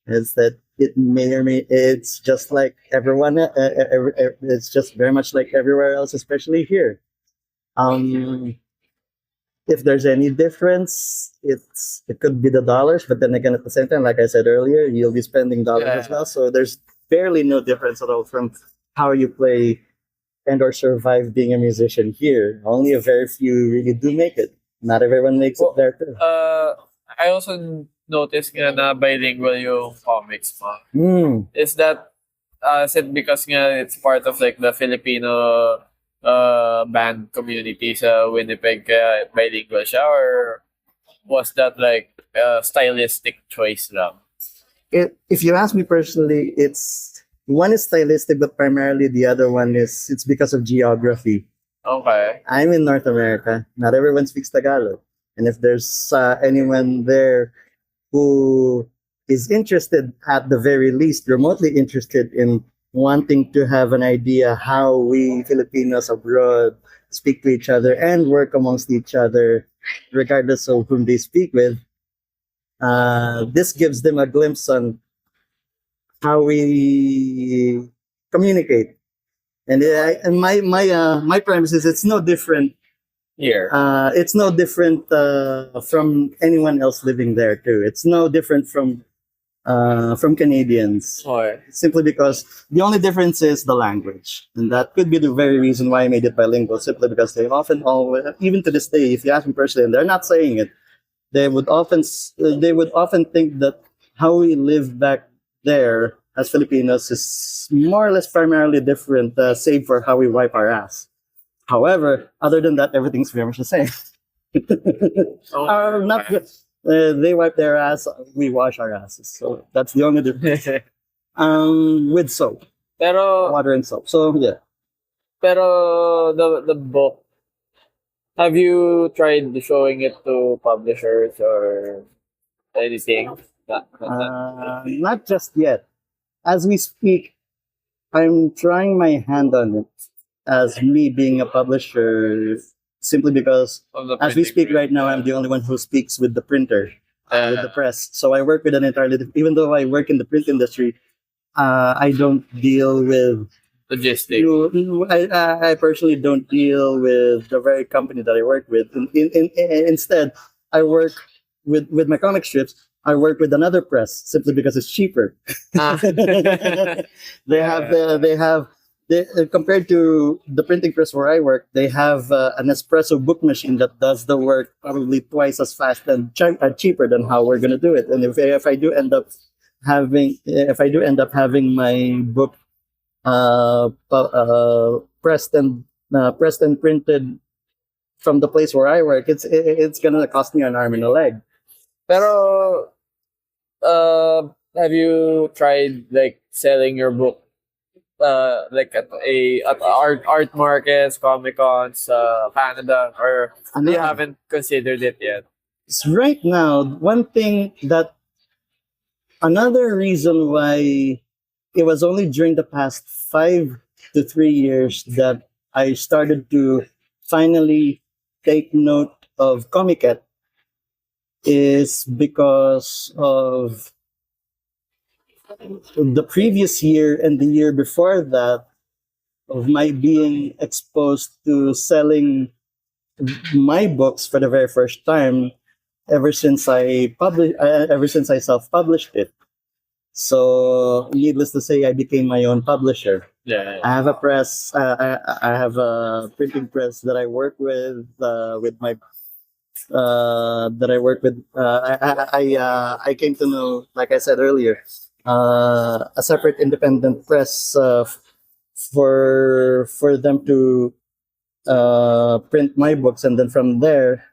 [SPEAKER 2] is that it may or may it's just like everyone, it's just very much like everywhere else, especially here. Um, if there's any difference, it could be the dollars, but then again, at the same time, like I said earlier, you'll be spending dollars as well. So there's barely no difference at all from how you play and or survive being a musician here. Only a very few really do make it. Not everyone makes it there too.
[SPEAKER 1] I also noticed nga na bilingual yung comics mo. Is it because nga it's part of like the Filipino band community sa Winnipeg kaya bilingual siya, or was that like a stylistic choice lang?
[SPEAKER 2] If you ask me personally, it's one is stylistic, but primarily the other one is it's because of geography.
[SPEAKER 1] Okay.
[SPEAKER 2] I'm in North America. Not everyone speaks Tagalog. And if there's anyone there who is interested, at the very least, remotely interested in wanting to have an idea how we Filipinos abroad speak to each other and work amongst each other, regardless of whom they speak with, this gives them a glimpse on how we communicate. And my premise is it's no different
[SPEAKER 1] Here.
[SPEAKER 2] it's no different from anyone else living there too. It's no different from Canadians.
[SPEAKER 1] Okay.
[SPEAKER 2] Simply because the only difference is the language, and that could be the very reason why I made it bilingual. Simply because they often always, even to this day, if you ask me personally, and they're not saying it, they would often think that how we live back there as Filipinos is more or less primarily different, save for how we wipe our ass. However, other than that, everything's very much the same. Not good. They wipe their ass, we wash our asses. So that's the only difference. With soap,
[SPEAKER 1] Pero
[SPEAKER 2] water and soap. So yeah.
[SPEAKER 1] Pero the book, have you tried showing it to publishers or anything?
[SPEAKER 2] Not just yet. As we speak, I'm trying my hand on it as me being a publisher, simply because
[SPEAKER 1] Of the
[SPEAKER 2] as we
[SPEAKER 1] printing
[SPEAKER 2] speak
[SPEAKER 1] press.
[SPEAKER 2] right now, I'm the only one who speaks with the printer, with the
[SPEAKER 1] Uh,
[SPEAKER 2] press. So I work with an entirely, even though I work in the print industry, I don't deal with.
[SPEAKER 1] logistic.
[SPEAKER 2] I personally don't deal with the very company that I work with. Instead, I work with my comic strips. I work with another press simply because it's cheaper.
[SPEAKER 1] Ah.
[SPEAKER 2] They have compared to the printing press where I work, they have an espresso book machine that does the work probably twice as fast and cheaper than how we're gonna do it. And if I do end up having my book pressed and printed from the place where I work, it's gonna cost me an arm and a leg.
[SPEAKER 1] Pero, have you tried like selling your book, like at art markets, Comic Cons, Canada, or you haven't considered it yet?
[SPEAKER 2] Right now, another reason why it was only during the past 5 to 3 years that I started to finally take note of Comiket is because of the previous year and the year before that, of my being exposed to selling my books for the very first time ever since I self-published it. So, needless to say, I became my own publisher.
[SPEAKER 1] Yeah.
[SPEAKER 2] I have a press. I have a printing press that I work with my that I work with. I came to know, like I said earlier, a separate independent press for them to print my books, and then from there,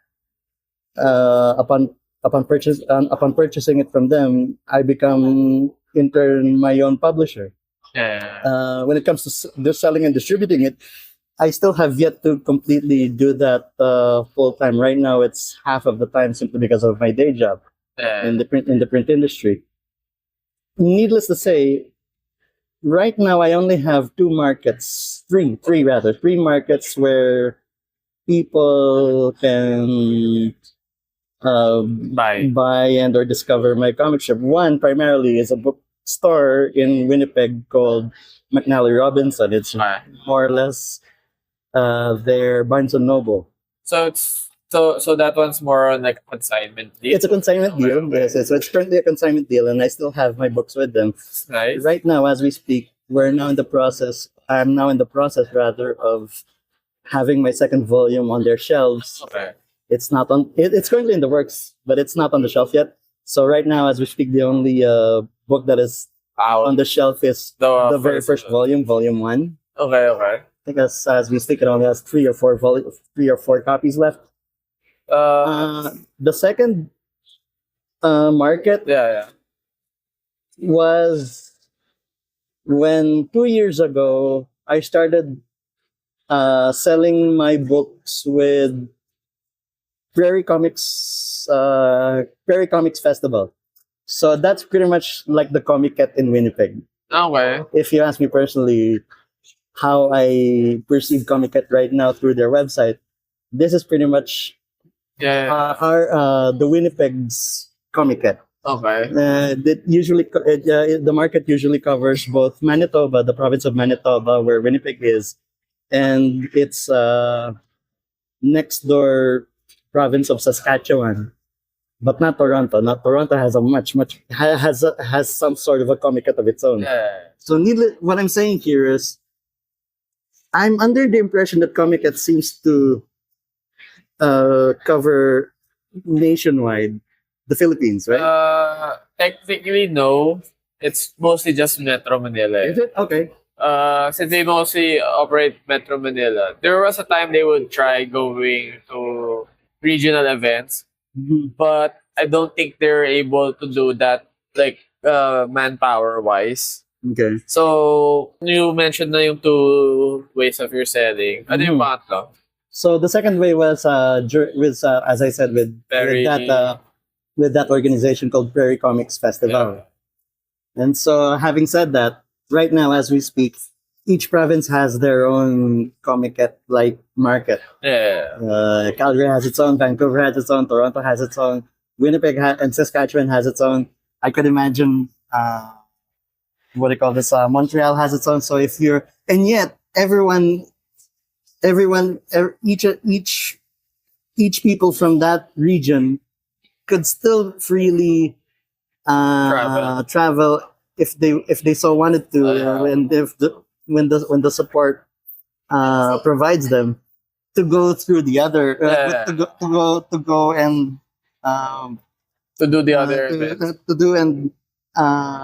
[SPEAKER 2] uh, upon upon purchasing it from them, I become in turn my own publisher.
[SPEAKER 1] Yeah.
[SPEAKER 2] When it comes to selling and distributing it, I still have yet to completely do that full time. Right now, it's half of the time simply because of my day job in the print industry. Needless to say, right now I only have three markets where people can buy and or discover my comic shop. One primarily is a bookstore in Winnipeg called McNally Robinson. It's more or less their Barnes and Noble.
[SPEAKER 1] So so that one's more on like a consignment deal.
[SPEAKER 2] It's a consignment deal. Yes, so it's currently a consignment deal, and I still have my books with them.
[SPEAKER 1] Nice.
[SPEAKER 2] Right now, as we speak, we're now in the process. I'm now in the process, rather, of having my second volume on their shelves.
[SPEAKER 1] Okay.
[SPEAKER 2] It's not on. It's currently in the works, but it's not on the shelf yet. So right now, as we speak, the only book that is
[SPEAKER 1] Out.
[SPEAKER 2] on the shelf is the very first volume, Volume One.
[SPEAKER 1] Okay. Okay.
[SPEAKER 2] I think as we speak, it only has three or four copies left. The second market
[SPEAKER 1] Yeah.
[SPEAKER 2] was when 2 years ago I started selling my books with Prairie Comics Festival. So that's pretty much like the Comic Cat in Winnipeg.
[SPEAKER 1] Okay.
[SPEAKER 2] If you ask me personally how I perceive Comic Cat right now through their website, this is pretty much
[SPEAKER 1] Yeah.
[SPEAKER 2] the Winnipeg's Comic Cat.
[SPEAKER 1] Okay.
[SPEAKER 2] The market usually covers both Manitoba, the province of Manitoba, where Winnipeg is, and its next door province of Saskatchewan, but not Toronto. Not Toronto has a has some sort of a Comic Cat of its own.
[SPEAKER 1] Yeah.
[SPEAKER 2] So, what I'm saying here is, I'm under the impression that Comic Cat seems to cover nationwide, the Philippines, right?
[SPEAKER 1] Technically, no. It's mostly just Metro Manila.
[SPEAKER 2] Is it? Okay.
[SPEAKER 1] Since they mostly operate Metro Manila, there was a time they would try going to regional events, but I don't think they're able to do that, like manpower wise.
[SPEAKER 2] Okay.
[SPEAKER 1] So you mentioned na yung two ways of your selling. Ano yung pangatlo?
[SPEAKER 2] So the second way was as I said, with that organization called Prairie Comics Festival.
[SPEAKER 1] Yeah.
[SPEAKER 2] And so, having said that, right now as we speak, each province has their own comic like market.
[SPEAKER 1] Yeah.
[SPEAKER 2] Calgary has its own, Vancouver has its own, Toronto has its own, Winnipeg and Saskatchewan has its own. I could imagine what do you call this? Montreal has its own. So if you're, and yet each people from that region could still freely travel if they so wanted to, and if when the support provides them to go through the other to go and um,
[SPEAKER 1] To do the other events.
[SPEAKER 2] to do and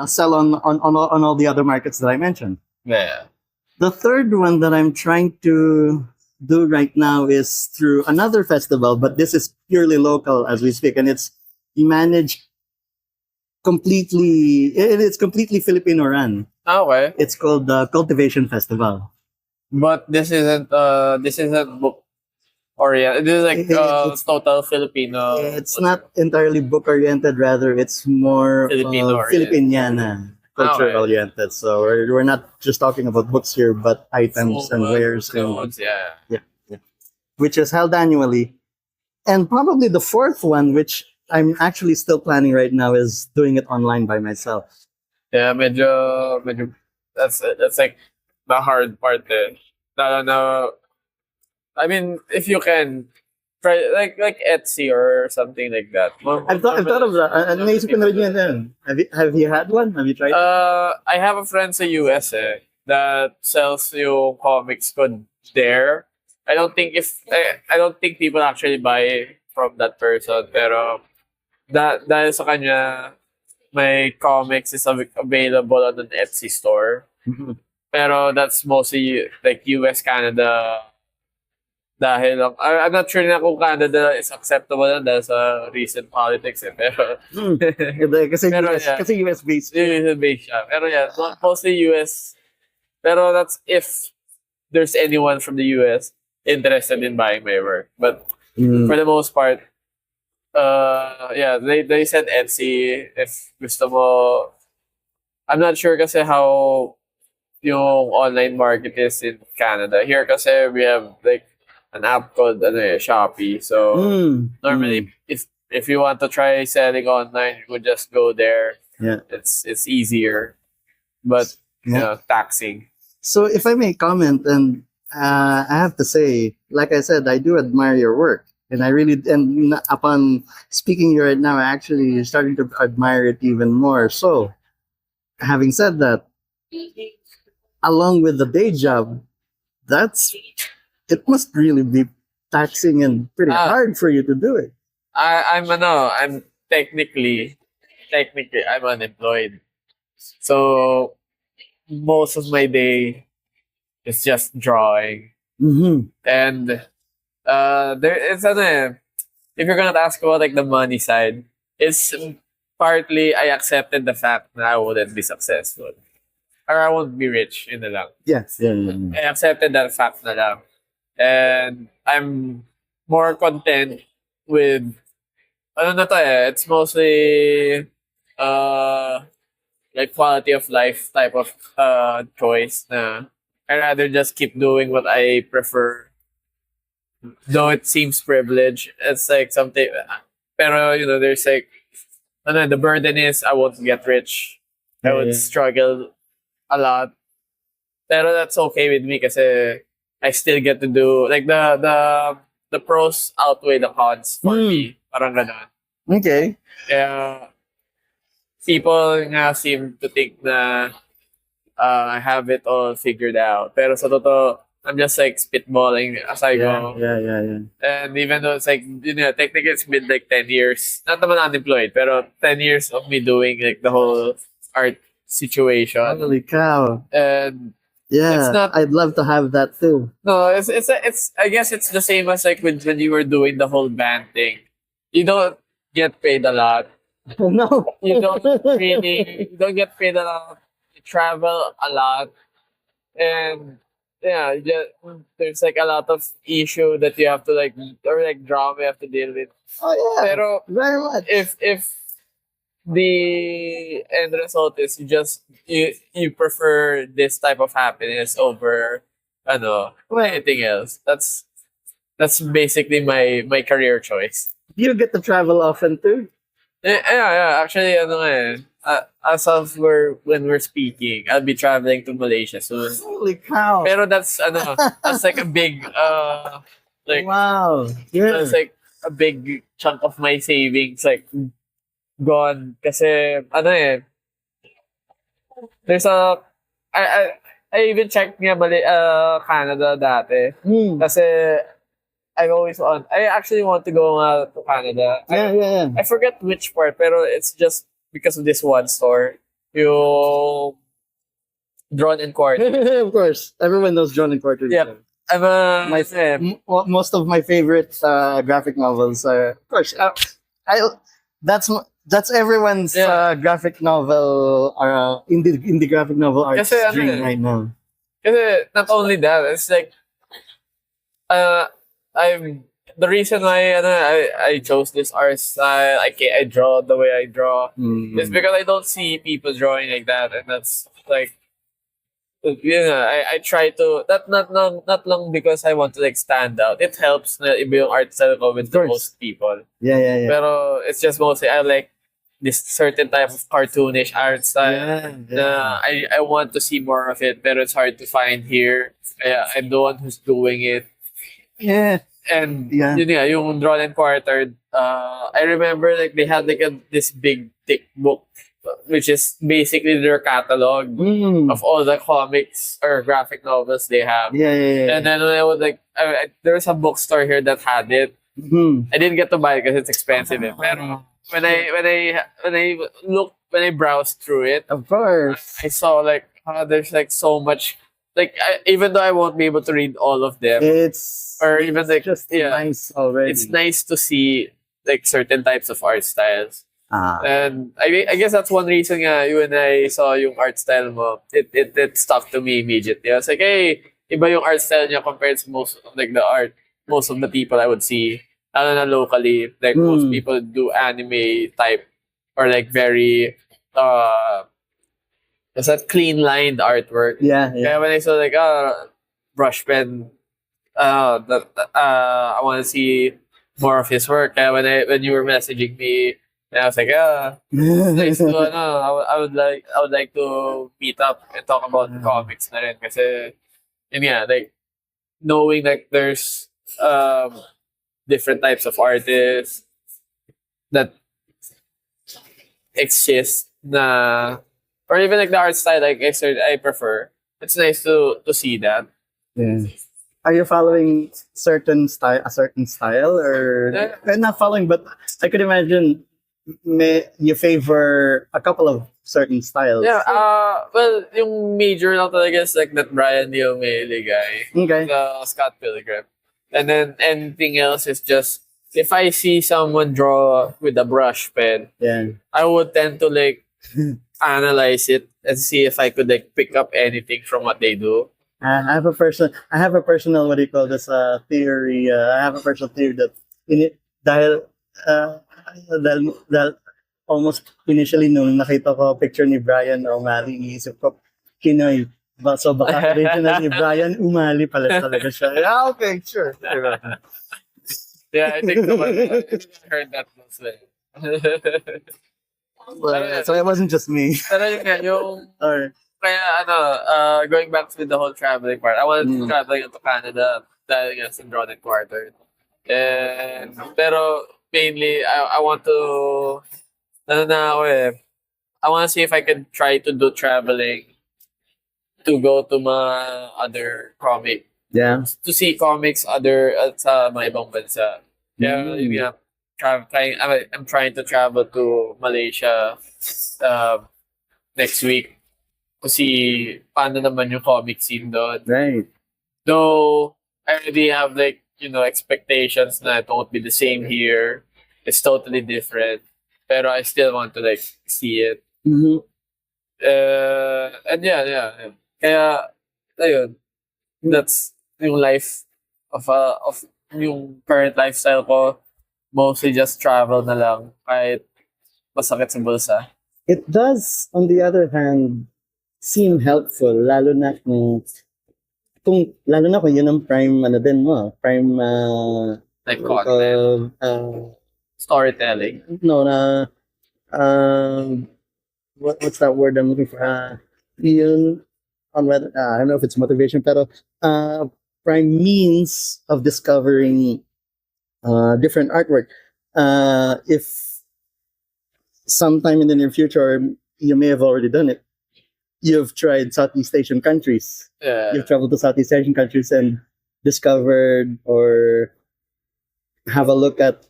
[SPEAKER 2] sell on all the other markets that I mentioned.
[SPEAKER 1] Yeah.
[SPEAKER 2] The third one that I'm trying to do right now is through another festival, but this is purely local as we speak, and it's managed completely. It's completely Filipino run.
[SPEAKER 1] Okay.
[SPEAKER 2] It's called the Cultivation Festival.
[SPEAKER 1] But this isn't book oriented. This is like
[SPEAKER 2] It's-
[SPEAKER 1] total Filipino.
[SPEAKER 2] It's not entirely book oriented, rather it's more
[SPEAKER 1] Filipino-oriented.
[SPEAKER 2] Filipiniana culture
[SPEAKER 1] Okay.
[SPEAKER 2] oriented. So we're not just talking about books here, but items and wares and
[SPEAKER 1] clothes, yeah.
[SPEAKER 2] which is held annually. And probably the fourth one, which I'm actually still planning right now, is doing it online by myself.
[SPEAKER 1] Yeah, medyo that's like the hard part eh. Lalo na, I mean, if you can try like Etsy or something like that.
[SPEAKER 2] I've thought of that. Naisip ko na rin yan. Have you had one? Have you tried?
[SPEAKER 1] I have a friend sa US that sells yung comics ko there. I don't think people actually buy from that person, pero dahil sa kanya my comics is available on an Etsy store.
[SPEAKER 2] Mhm.
[SPEAKER 1] Pero that's mostly like US, Canada. Dahil I'm not sure na kung Canada is acceptable na dahil sa recent politics Pero
[SPEAKER 2] Kasi
[SPEAKER 1] Pero,
[SPEAKER 2] US,
[SPEAKER 1] yeah.
[SPEAKER 2] kasi US based.
[SPEAKER 1] US based siya. Pero yeah, mostly US. Pero that's if there's anyone from the US interested in buying my work. But
[SPEAKER 2] Mm.
[SPEAKER 1] for the most part, yeah, they said Etsy if gusto mo. I'm not sure kasi how yung online market is in Canada. Here kasi we have like an app called Shopee. So normally if you want to try selling online, you would just go there.
[SPEAKER 2] Yeah.
[SPEAKER 1] It's easier. But taxing.
[SPEAKER 2] So if I may comment, and I have to say, like I said, I do admire your work. And I really, and upon speaking here right now, I actually starting to admire it even more. So, having said that, along with the day job, it must really be taxing and pretty hard for you to do it.
[SPEAKER 1] I'm technically I'm unemployed. So most of my day is just drawing.
[SPEAKER 2] Mm-hmm.
[SPEAKER 1] And if you're gonna ask about like the money side, it's partly I accepted the fact that I wouldn't be successful. Or I won't be rich in the lang.
[SPEAKER 2] Yes. Yeah.
[SPEAKER 1] I accepted that fact na lang. And I'm more content with it's mostly like quality of life type of choice na I rather just keep doing what I prefer. Though it seems privilege, it's like something pero there's like the burden is I won't get rich. I would struggle a lot. Pero that's okay with me kasi I still get to do like the pros outweigh the cons for me. Parang ganon.
[SPEAKER 2] Okay.
[SPEAKER 1] Kaya people nga seem to think na I have it all figured out. Pero sa totoo, I'm just like spitballing as I go.
[SPEAKER 2] Yeah.
[SPEAKER 1] And even though it's like, technically it's been like 10 years, not naman unemployed, pero 10 years of me doing like the whole art situation.
[SPEAKER 2] Holy cow.
[SPEAKER 1] And
[SPEAKER 2] Yeah,
[SPEAKER 1] It's not-
[SPEAKER 2] I'd love to have that too.
[SPEAKER 1] no, it's I guess it's the same as like when you were doing the whole band thing. You don't get paid a lot.
[SPEAKER 2] No.
[SPEAKER 1] You don't get paid a lot. You travel a lot. And yeah, there's like a lot of issue that you have to like or like drama you have to deal with.
[SPEAKER 2] Oh yeah.
[SPEAKER 1] Pero
[SPEAKER 2] Very much.
[SPEAKER 1] if the end result is you prefer this type of happiness over anything else. That's basically my career choice.
[SPEAKER 2] You get to travel often too.
[SPEAKER 1] Yeah. Actually, as of when we're speaking, I'll be traveling to Malaysia soon.
[SPEAKER 2] Holy cow!
[SPEAKER 1] Pero that's like a big, like,
[SPEAKER 2] Wow. Yeah.
[SPEAKER 1] that's like a big chunk of my savings, like, gone. Kasi, there's I, I, I even checked nga Canada dati. Kasi, I actually want to go to Canada.
[SPEAKER 2] Yeah.
[SPEAKER 1] I forget which part, pero it's just because of this one store. Yung Drawn and Quarter.
[SPEAKER 2] Of course, everyone knows John and Porter.
[SPEAKER 1] Yep. I'm a
[SPEAKER 2] Most of my favorite graphic novels are, of course, that's everyone's graphic novel indie graphic novel artist
[SPEAKER 1] Kasi
[SPEAKER 2] dream right now.
[SPEAKER 1] Kasi not only that, it's like I'm the reason why I chose this art style. I draw the way I draw is because I don't see people drawing like that, and that's like, I try to not long because I want to like stand out. It helps na iba yung art style ko with most people.
[SPEAKER 2] Yeah.
[SPEAKER 1] Pero it's just mostly I like this certain type of cartoonish art style. I want to see more of it, pero it's hard to find here. I'm the one who's doing it.
[SPEAKER 2] Yeah.
[SPEAKER 1] And yun nga, yung Drawn and Quartered, I remember like they had like this big thick book, which is basically their catalog of all the comics or graphic novels they have.
[SPEAKER 2] Yeah.
[SPEAKER 1] And then I was like, there was a bookstore here that had it. I didn't get to buy it because it's expensive. Pero when I browsed through it,
[SPEAKER 2] Of course.
[SPEAKER 1] I saw like there's like so much. Like even though I won't be able to read all of them,
[SPEAKER 2] It's just nice already.
[SPEAKER 1] it's nice to see like certain types of art styles. And I guess that's one reason nga when I saw yung art style mo, it stuck to me immediately. I was like, hey, iba yung art style niya compared to most of the people I would see. Lalo na locally, like most people do anime type or like very it's that clean lined artwork.
[SPEAKER 2] Yeah.
[SPEAKER 1] Kaya when I saw like brush pen, I want to see more of his work. Kaya when you were messaging me, I was like, nice to, I would like to meet up and talk about comics na rin. Kasi, yun nga, like, knowing like there's different types of artists that exist na, or even like the art style like I prefer. It's nice to see that.
[SPEAKER 2] Yeah. Are you following a certain style, or not following? But I could imagine you favor a couple of certain styles.
[SPEAKER 1] Yeah. Well, yung major lang talaga is like that Brian D. O'Malley guy.
[SPEAKER 2] Okay.
[SPEAKER 1] The Scott Pilgrim. And then anything else is just if I see someone draw with a brush pen, I would tend to like analyze it and see if I could like pick up anything from what they do.
[SPEAKER 2] I have a personal what do you call this theory. I have a personal theory that dahil almost initially nung nakita ko picture ni Brian O'Malley, iniisip ko Pinoy. So baka original ni Brian O'Malley pala talaga siya. Yeah, okay, sure.
[SPEAKER 1] Yeah, I think so. I heard that mostly.
[SPEAKER 2] So it wasn't just me.
[SPEAKER 1] Pero yun nga,
[SPEAKER 2] Or
[SPEAKER 1] going back to the whole traveling part, I wanted to travel into Canada dahil nga sa Drawn and Quartered. Pero mainly, I want to, I want to see if I can try to do traveling to go to my other comic.
[SPEAKER 2] Yeah.
[SPEAKER 1] To see comics sa mga ibang bansa. Kaya, yun nga, I'm trying to travel to Malaysia next week to see paano naman yung comic scene doon.
[SPEAKER 2] Right.
[SPEAKER 1] Though I already have like, expectations na it won't be the same here. It's totally different. Pero I still want to like see it.
[SPEAKER 2] Mm-hmm.
[SPEAKER 1] And yeah. Kaya, ayun. That's yung life of yung current lifestyle ko. Mostly just travel na lang. Kahit masakit sa bulsa.
[SPEAKER 2] It does, on the other hand, seem helpful, lalo na kung yun ang prime, ano din mo, prime,
[SPEAKER 1] Like
[SPEAKER 2] what do you
[SPEAKER 1] content,
[SPEAKER 2] call,
[SPEAKER 1] storytelling.
[SPEAKER 2] no, what's that word I'm looking for? Yun, on whether, I don't know if it's motivation, pero, prime means of discovering, different artwork. If sometime in the near future, or you may have already done it, you've tried Southeast Asian countries. You've traveled to Southeast Asian countries and discovered or have a look at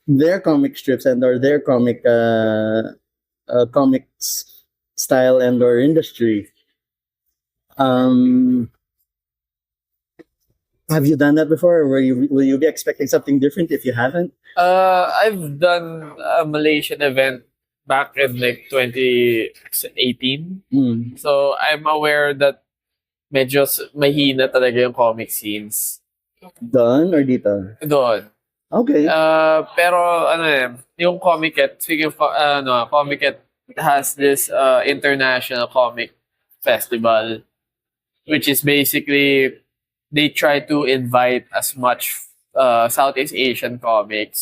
[SPEAKER 2] their comic strips and or their comics style and or industry. Have you done that before, or will you be expecting something different if you haven't?
[SPEAKER 1] I've done a Malaysian event back in like 2018. So I'm aware that medyo mahina talaga yung comic scenes
[SPEAKER 2] Done or dito?
[SPEAKER 1] doon.
[SPEAKER 2] Okay.
[SPEAKER 1] Pero ano yung Comic-Con, speaking of Comic-Con has this international comic festival, which is basically they try to invite as much Southeast Asian comic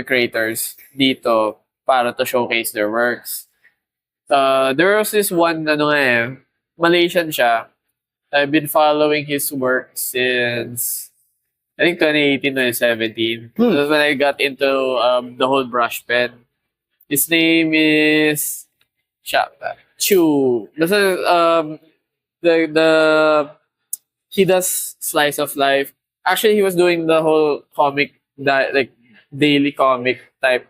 [SPEAKER 1] creators dito para to showcase their works. There was this one Malaysian siya. I've been following his work since I think 2018, 2017. That's when I got into the whole brush pen. His name is Chu. The he does slice of life. Actually, he was doing the whole comic like daily comic type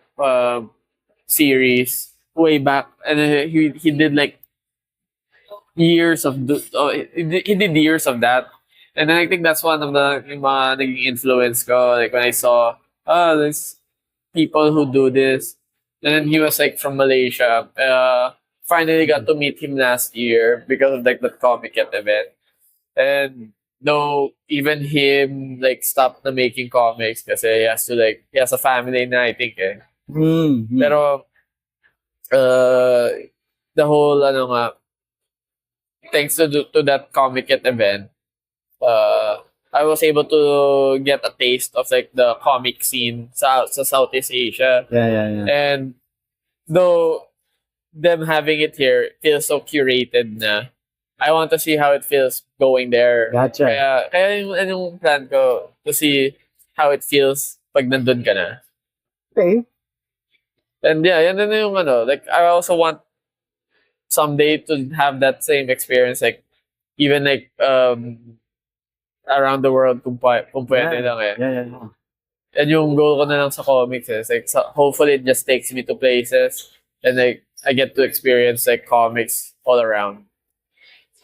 [SPEAKER 1] series way back, and he did like years of he did years of that. And then I think that's one of the yung mga naging influence ko. Like when I saw, there's people who do this. And then he was like from Malaysia. Finally got to meet him last year because of like the Comic-Con event. And though even him like stopped na making comics kasi he has a family na I think eh. Pero the whole thanks to that Comic-Con event, I was able to get a taste of like the comic scene sa Southeast Asia.
[SPEAKER 2] Yeah.
[SPEAKER 1] And though them having it here feels so curated na, I want to see how it feels going there.
[SPEAKER 2] Gotcha.
[SPEAKER 1] Kaya yung plan ko to see how it feels pag nandun ka na.
[SPEAKER 2] Okay.
[SPEAKER 1] And yeah, yan na yung like I also want someday to have that same experience, like even like around the world kung pwede lang eh.
[SPEAKER 2] Yeah.
[SPEAKER 1] And yung goal ko na lang sa comics is like hopefully it just takes me to places and like I get to experience like comics all around.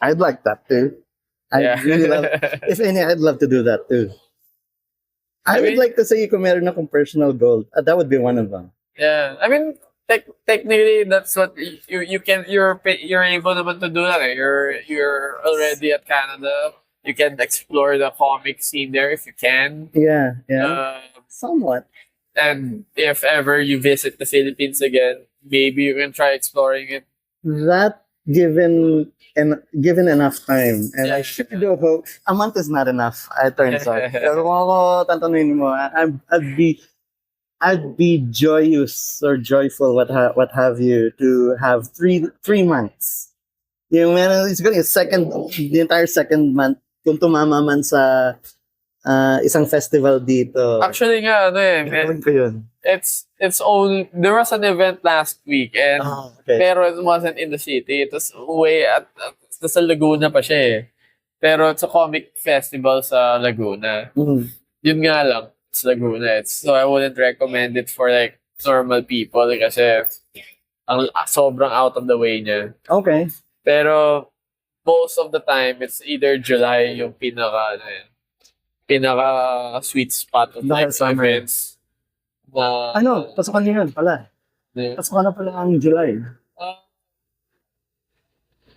[SPEAKER 2] I'd like that too. I really love. If any, I'd love to do that too. I would like to say kung meron akong personal goal. That would be one of them.
[SPEAKER 1] Yeah, I mean technically that's what you're able naman to do that. Eh. You're already at Canada. You can explore the comic scene there if you can.
[SPEAKER 2] Yeah. Somewhat.
[SPEAKER 1] And if ever you visit the Philippines again, maybe you can try exploring it.
[SPEAKER 2] That given enough time, and I should do a month is not enough. It turns out. Pero kung ako tatanungin mo, I'd be joyous or joyful, what have you, to have three months. Yung it's going to the entire second month kung tumama man sa isang festival dito.
[SPEAKER 1] Actually nga,
[SPEAKER 2] gagawin ko yun.
[SPEAKER 1] It's only, there was an event last week and pero it wasn't in the city. It was way sa Laguna pa siya eh. Pero it's a comic festival sa Laguna. Yun nga lang, it's Laguna. So I wouldn't recommend it for like normal people kasi sobrang out of the way niya.
[SPEAKER 2] Okay.
[SPEAKER 1] Pero most of the time, it's either July yung pinaka sweet spot of like events.
[SPEAKER 2] Pasukan niyo yun pala. Pasukan na pala ang July.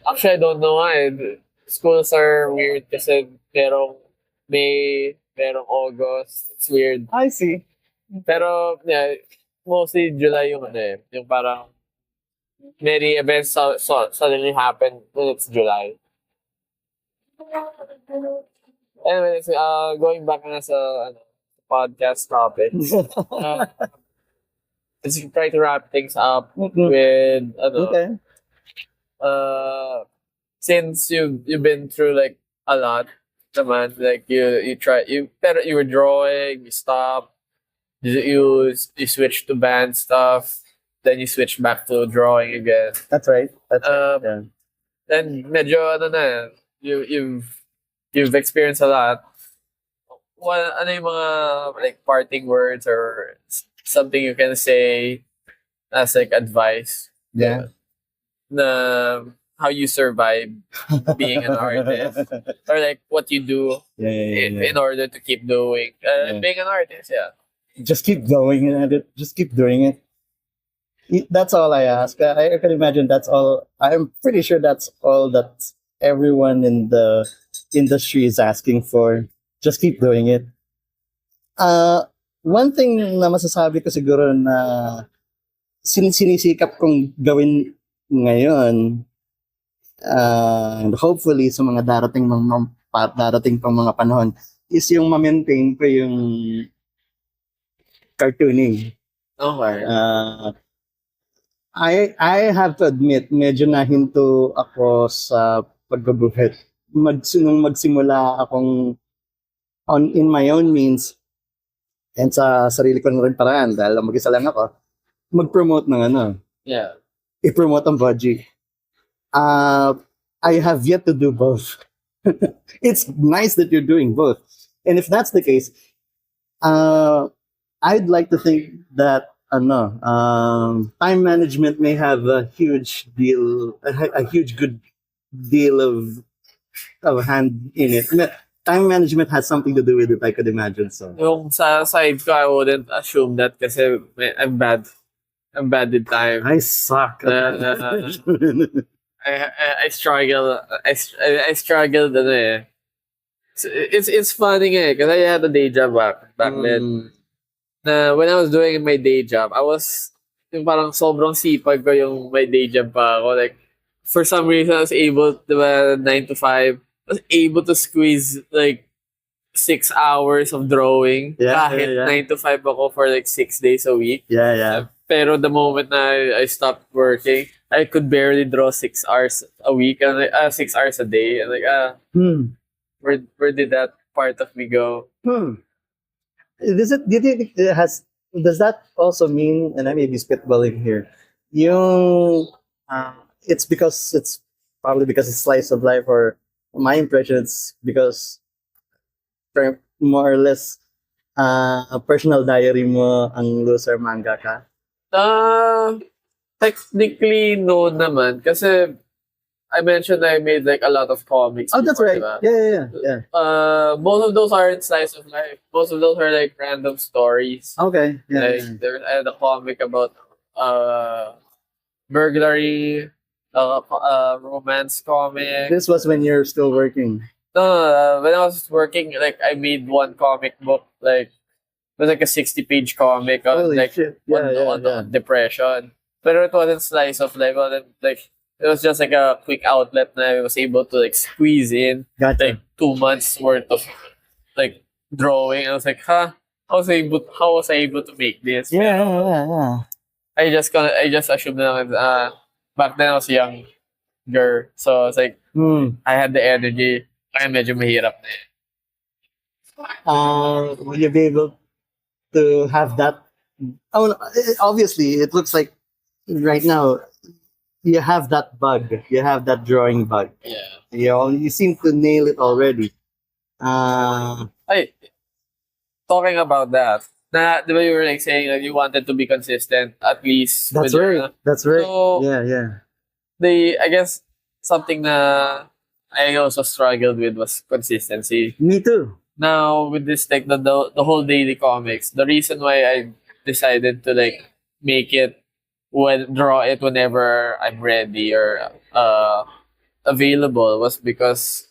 [SPEAKER 1] Actually, I don't know schools are weird kasi merong May, merong August. It's weird.
[SPEAKER 2] I see.
[SPEAKER 1] Pero, yeah, mostly July yung ano eh. Yung parang many events suddenly happen when it's July. Anyways, going back na sa ano, podcast topic. Uh, let's try to wrap things up with ano,
[SPEAKER 2] Okay.
[SPEAKER 1] since you've been through like a lot naman, like you try pero you were drawing, you stopped, you switched to band stuff, then you switched back to drawing again.
[SPEAKER 2] That's right. That's right.
[SPEAKER 1] Uh,
[SPEAKER 2] Yeah.
[SPEAKER 1] then medyo ano na, you've experienced a lot. What ano yung mga like parting words or something you can say as like advice?
[SPEAKER 2] Yeah.
[SPEAKER 1] Na how you survive being an artist or like what you do in order to keep doing
[SPEAKER 2] Yeah.
[SPEAKER 1] being an artist. Yeah.
[SPEAKER 2] Just keep going at it. Just keep doing it. That's all I ask. I can imagine that's all. I'm pretty sure that's all that everyone in the industry is asking for. Just keep doing it. One thing na masasabi ko siguro na sinisikap kong gawin ngayon, and hopefully sa mga darating pang mga panahon, is yung ma-maintain ko yung cartooning.
[SPEAKER 1] Okay.
[SPEAKER 2] I have to admit, medyo nahinto ako sa pagbabuhat. Nung magsimula akong in my own means and sa sarili ko na rin paraan dahil mag-isa lang ako, mag-promote ng ano,
[SPEAKER 1] Yeah.
[SPEAKER 2] i-promote ang budgie. I have yet to do both. It's nice that you're doing both. And if that's the case, I'd like to think that time management may have a huge good deal of hand in it. Time management has something to do with it, I could imagine. So
[SPEAKER 1] Yung sa side ko, I wouldn't assume that kasi I'm bad. I'm bad with time.
[SPEAKER 2] I suck.
[SPEAKER 1] I struggle. I struggled ano eh. It's funny eh, because I had a day job back then. Na when I was doing my day job, I was yung parang sobrang sipag ko yung my day job pa ako. Like, for some reason, I was able, diba, 9 to 5, I was able to squeeze like 6 hours of drawing. Kahit 9 to 5 ako for like 6 days a week.
[SPEAKER 2] Yeah.
[SPEAKER 1] Pero the moment na I stopped working, I could barely draw 6 hours a week and like 6 hours a day. And like where did that part of me go?
[SPEAKER 2] Does that also mean, and I may be spitballing here, it's probably because it's slice of life, or my impression it's because more or less a personal diary mo ang LoserMangaka?
[SPEAKER 1] Technically, no naman. Kasi I mentioned I made like a lot of comics.
[SPEAKER 2] Oh, that's
[SPEAKER 1] before,
[SPEAKER 2] right.
[SPEAKER 1] Diba?
[SPEAKER 2] Yeah.
[SPEAKER 1] Most of those aren't slice of life. Most of those are like random stories.
[SPEAKER 2] Okay. Yeah.
[SPEAKER 1] Like I had a comic about burglary, romance comic.
[SPEAKER 2] This was when you're still working.
[SPEAKER 1] No, when I was working, like I made one comic book, like it was like a 60-page comic on
[SPEAKER 2] Holy
[SPEAKER 1] like
[SPEAKER 2] shit.
[SPEAKER 1] on depression. But it wasn't slice of life. It was just like a quick outlet that I was able to like squeeze in
[SPEAKER 2] Gotcha.
[SPEAKER 1] like 2 months worth of like drawing. I was like, how was I able to make this?
[SPEAKER 2] Yeah.
[SPEAKER 1] I just assumed that back then I was younger, so I was like, I had the energy. Kaya medyo mahirap na eh.
[SPEAKER 2] Will you be able to have that? Oh, obviously, it looks like right now you have that bug. You have that drawing bug.
[SPEAKER 1] Yeah.
[SPEAKER 2] You seem to nail it already.
[SPEAKER 1] Ay, talking about that, di ba you were like saying that you wanted to be consistent at least.
[SPEAKER 2] That's
[SPEAKER 1] with
[SPEAKER 2] right. That's right.
[SPEAKER 1] So,
[SPEAKER 2] Yeah.
[SPEAKER 1] I guess something na I also struggled with was consistency.
[SPEAKER 2] Me too.
[SPEAKER 1] Now with this like the whole daily comics, the reason why I decided to like make it draw it whenever I'm ready or available was because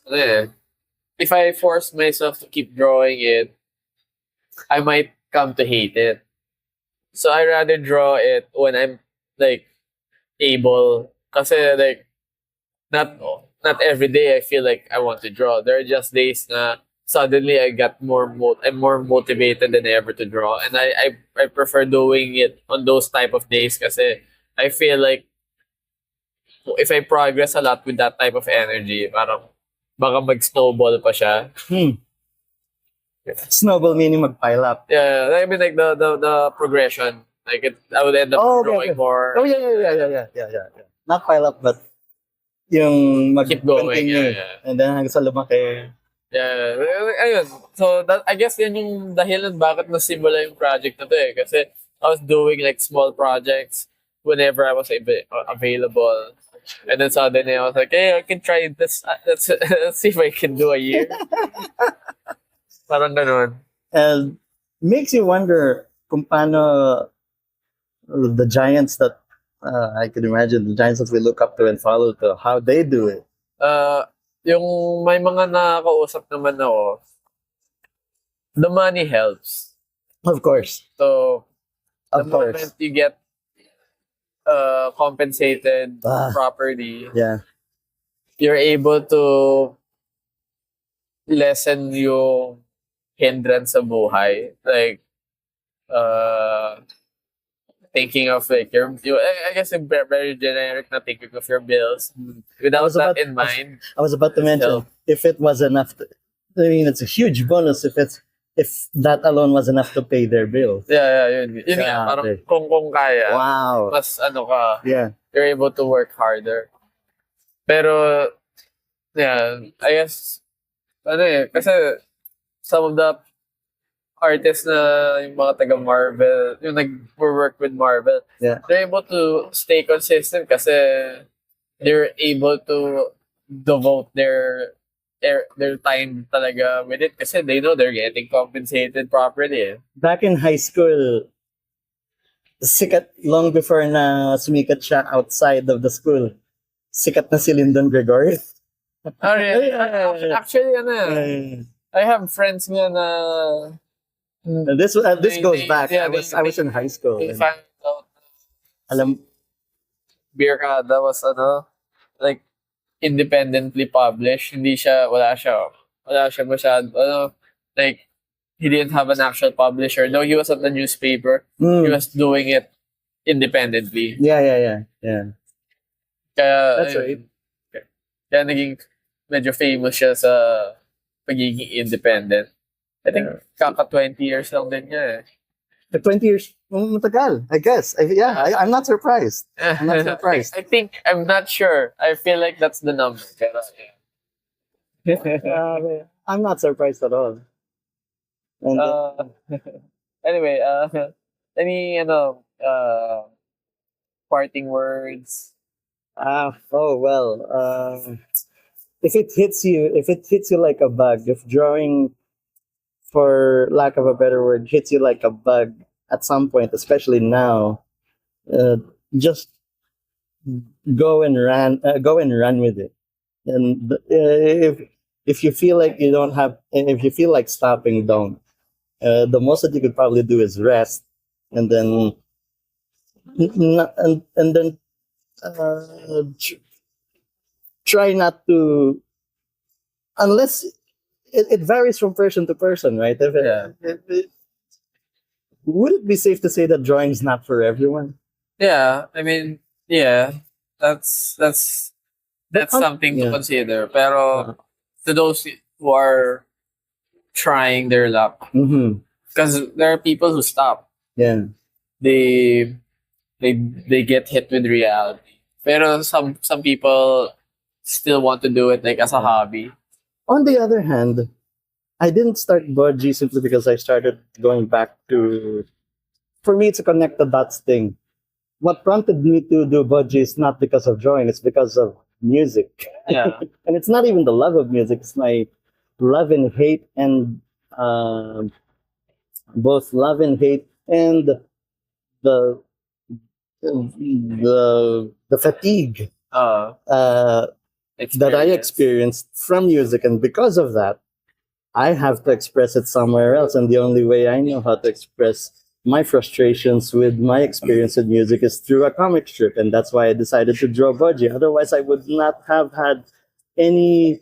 [SPEAKER 1] if I force myself to keep drawing it, I might come to hate it. So I rather draw it when I'm like able. Kasi like not not every day I feel like I want to draw. There are just days na suddenly I got I'm more motivated than ever to draw, and I prefer doing it on those type of days kasi I feel like if I progress a lot with that type of energy, parang baka mag-snowball pa siya.
[SPEAKER 2] Hmm. Snowball meaning mag-pile up.
[SPEAKER 1] Yeah, I mean like the progression. Like I would end up drawing more.
[SPEAKER 2] Oh, yeah. Not pile up, but yung
[SPEAKER 1] Keep going,
[SPEAKER 2] mag-continue.
[SPEAKER 1] yeah.
[SPEAKER 2] And then hanggang sa lumaki.
[SPEAKER 1] Yeah, ayun. So that I guess yan yung dahilan bakit nasimula yung project na to eh. Kasi I was doing like small projects whenever I was available. And then suddenly I was like, hey, I can try this. Let's see if I can do a year. Parang ganun.
[SPEAKER 2] And makes you wonder kung paano the giants that I can imagine, the giants that we look up to and follow to, how they do it.
[SPEAKER 1] Yung may mga nakakausap naman ako, the money helps.
[SPEAKER 2] Of course.
[SPEAKER 1] So, the
[SPEAKER 2] Of course.
[SPEAKER 1] moment you get compensated properly,
[SPEAKER 2] Yeah.
[SPEAKER 1] you're able to lessen yung hindrance sa buhay. Like, thinking of like I guess a very generic na thinking of your bills. Without that in mind,
[SPEAKER 2] I was about to mention, if it was enough I mean, it's a huge bonus if that alone was enough to pay their bills.
[SPEAKER 1] yun nga, parang kung kaya,
[SPEAKER 2] Wow.
[SPEAKER 1] mas ano ka,
[SPEAKER 2] Yeah.
[SPEAKER 1] you're able to work harder. Pero, yeah, I guess, kasi some of the artists na yung mga taga Marvel, yung nag-work with Marvel,
[SPEAKER 2] Yeah.
[SPEAKER 1] they're able to stay consistent kasi they're able to devote their time talaga with it kasi they know they're getting compensated properly.
[SPEAKER 2] Back in high school, sikat long before na sumikat siya outside of the school. Sikat na si Lyndon Gregory.
[SPEAKER 1] Oh, really? Actually, I have friends nga na
[SPEAKER 2] This goes back.
[SPEAKER 1] yeah,
[SPEAKER 2] I was in high school.
[SPEAKER 1] they found out
[SPEAKER 2] Alam,
[SPEAKER 1] Beer Kada was like independently published. Wala siya masyado, like he didn't have an actual publisher. No, he was at the newspaper. He was doing it independently.
[SPEAKER 2] Yeah.
[SPEAKER 1] Kaya,
[SPEAKER 2] That's right.
[SPEAKER 1] Kaya naging medyo famous siya sa pagiging independent. I think kaka 20 years lang din niya eh.
[SPEAKER 2] The 20 years, matagal, I guess. I'm not surprised. I'm not surprised.
[SPEAKER 1] I'm not sure. I feel like that's the number. Pero,
[SPEAKER 2] I'm not surprised at all. And,
[SPEAKER 1] anyway, any parting words?
[SPEAKER 2] If it hits you like a bug, if drawing, for lack of a better word, hits you like a bug at some point, especially now, just go and run with it. And if you feel like if you feel like stopping, don't. The most that you could probably do is rest, and then try not to, unless it varies from person to person, right? Would it be safe to say that drawing is not for everyone?
[SPEAKER 1] Yeah, I mean, yeah, that's something to consider. Pero to those who are trying their luck, because there are people who stop.
[SPEAKER 2] Yeah,
[SPEAKER 1] they get hit with reality. Pero some people still want to do it like as a hobby.
[SPEAKER 2] On the other hand, I didn't start Budgie simply because I started going back to. For me, it's a connect the dots thing. What prompted me to do Budgie is not because of drawing; it's because of music.
[SPEAKER 1] Yeah,
[SPEAKER 2] and it's not even the love of music; it's my love and hate, and both love and hate, and the fatigue that I experienced from music, and because of that, I have to express it somewhere else. And the only way I know how to express my frustrations with my experience with music is through a comic strip, and that's why I decided to draw Budgie. Otherwise, I would not have had any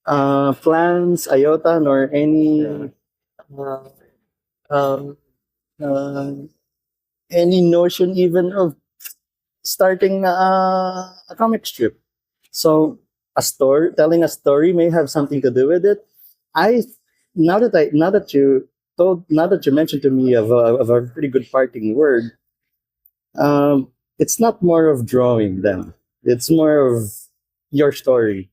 [SPEAKER 2] plans, iota, nor any uh, um, uh, any notion even of starting a comic strip. So telling a story may have something to do with it. I now that you mentioned to me of a pretty good parting word, it's not more of drawing then. It's more of your story.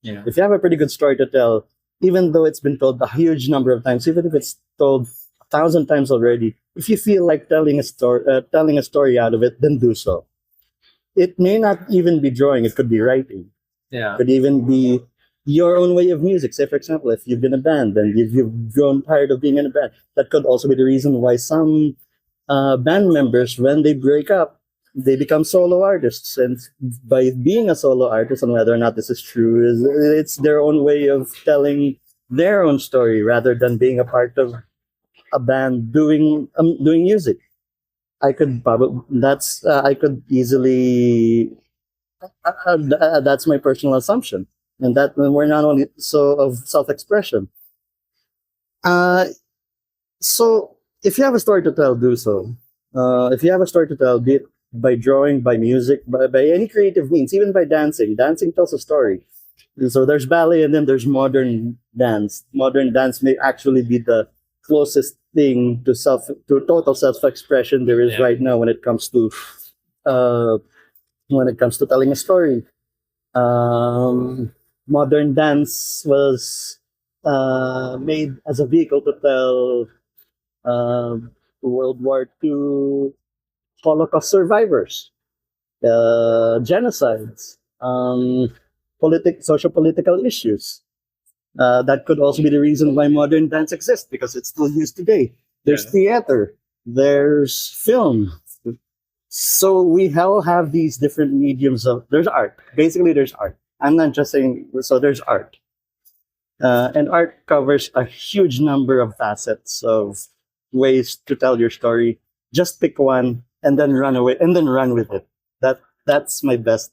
[SPEAKER 1] Yeah.
[SPEAKER 2] If you have a pretty good story to tell, even though it's been told a huge number of times, even if it's told 1,000 times already, if you feel like telling a story out of it, then do so. It may not even be drawing; it could be writing.
[SPEAKER 1] Yeah.
[SPEAKER 2] Could even be your own way of music. Say, for example, if you've been in a band and you've grown tired of being in a band, that could also be the reason why some band members, when they break up, they become solo artists. And by being a solo artist, and whether or not this is true, is it's their own way of telling their own story rather than being a part of a band doing music. I could easily that's my personal assumption, and that we're not only so of self-expression. Uh, so if you have a story to tell, do so. If you have a story to tell, be it by drawing, by music, by any creative means, even by dancing. Dancing tells a story. And so there's ballet, and then there's modern dance. Modern dance may actually be the closest thing to total self-expression there is
[SPEAKER 1] Yeah.
[SPEAKER 2] right now uh, when it comes to telling a story. Modern dance was made as a vehicle to tell World War II Holocaust survivors, genocides, social political issues. That could also be the reason why modern dance exists, because it's still used today. There's
[SPEAKER 1] Yeah.
[SPEAKER 2] theater, there's film. So we all have these different mediums of, there's art. Basically, there's art. I'm not just saying, so there's art. And art covers a huge number of facets of ways to tell your story. Just pick one and then run away and then run with it. That's my best.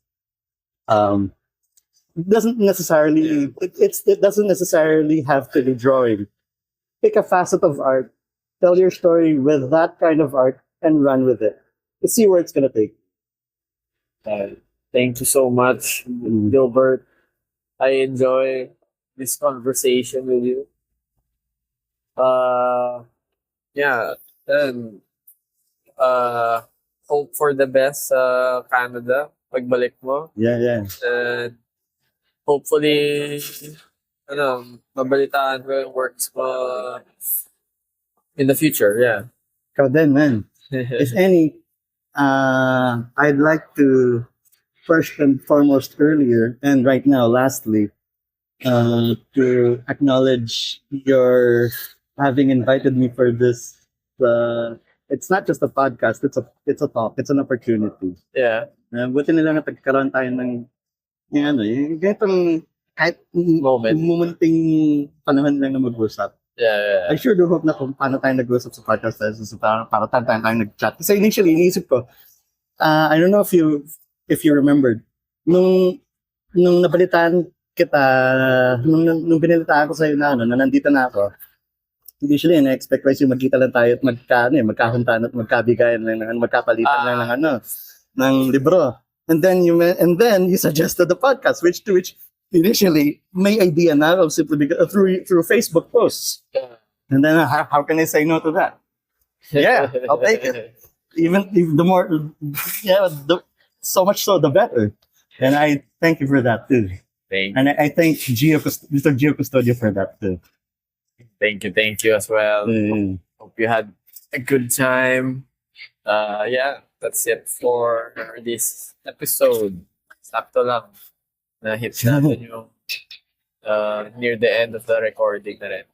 [SPEAKER 2] Um, it doesn't necessarily have to be drawing. Pick a facet of art, tell your story with that kind of art, and run with it. You see where it's gonna take.
[SPEAKER 1] Thank you so much, Gilbert. I enjoy this conversation with you. Uh, yeah, and uh, hope for the best sa Canada pagbalik mo.
[SPEAKER 2] Yeah, yeah.
[SPEAKER 1] And hopefully, mabalitaan ko yung works mo in the future. Yeah.
[SPEAKER 2] Ikaw din, man. If any, I'd like to first and foremost earlier, and right now, lastly, to acknowledge your having invited me for this. It's not just a podcast; it's a talk. It's an opportunity.
[SPEAKER 1] Yeah.
[SPEAKER 2] Buti na lang at nagkaroon tayo ng yung ganitong kahit momenting panahon lang na mag-usap.
[SPEAKER 1] Yeah.
[SPEAKER 2] I sure do hope na kung paano tayo nag-usap sa podcast tayo, so para tayo nag-chat. Kasi initially, iniisip ko, I don't know if you remembered, nung nabalitaan kita, nung binalitaan ko sa'yo na nandito na ako, initially, na-expect ko yung magkita lang tayo at magkahuntan at magkabigayan lang, magkapalitan lang ng libro. And then you suggested the podcast, which initially may idea na of simply through Facebook posts.
[SPEAKER 1] Yeah.
[SPEAKER 2] And then how can I say no to that? Yeah, I'll take it. Even if the more, so much so the better. And I thank you for that too. And I thank Mr. Gio Custodio for that too.
[SPEAKER 1] Thank you as well. Hope you had a good time. Yeah, that's it for this episode. Sakto lang. Na-hit natin yung near the end of the recording na rin.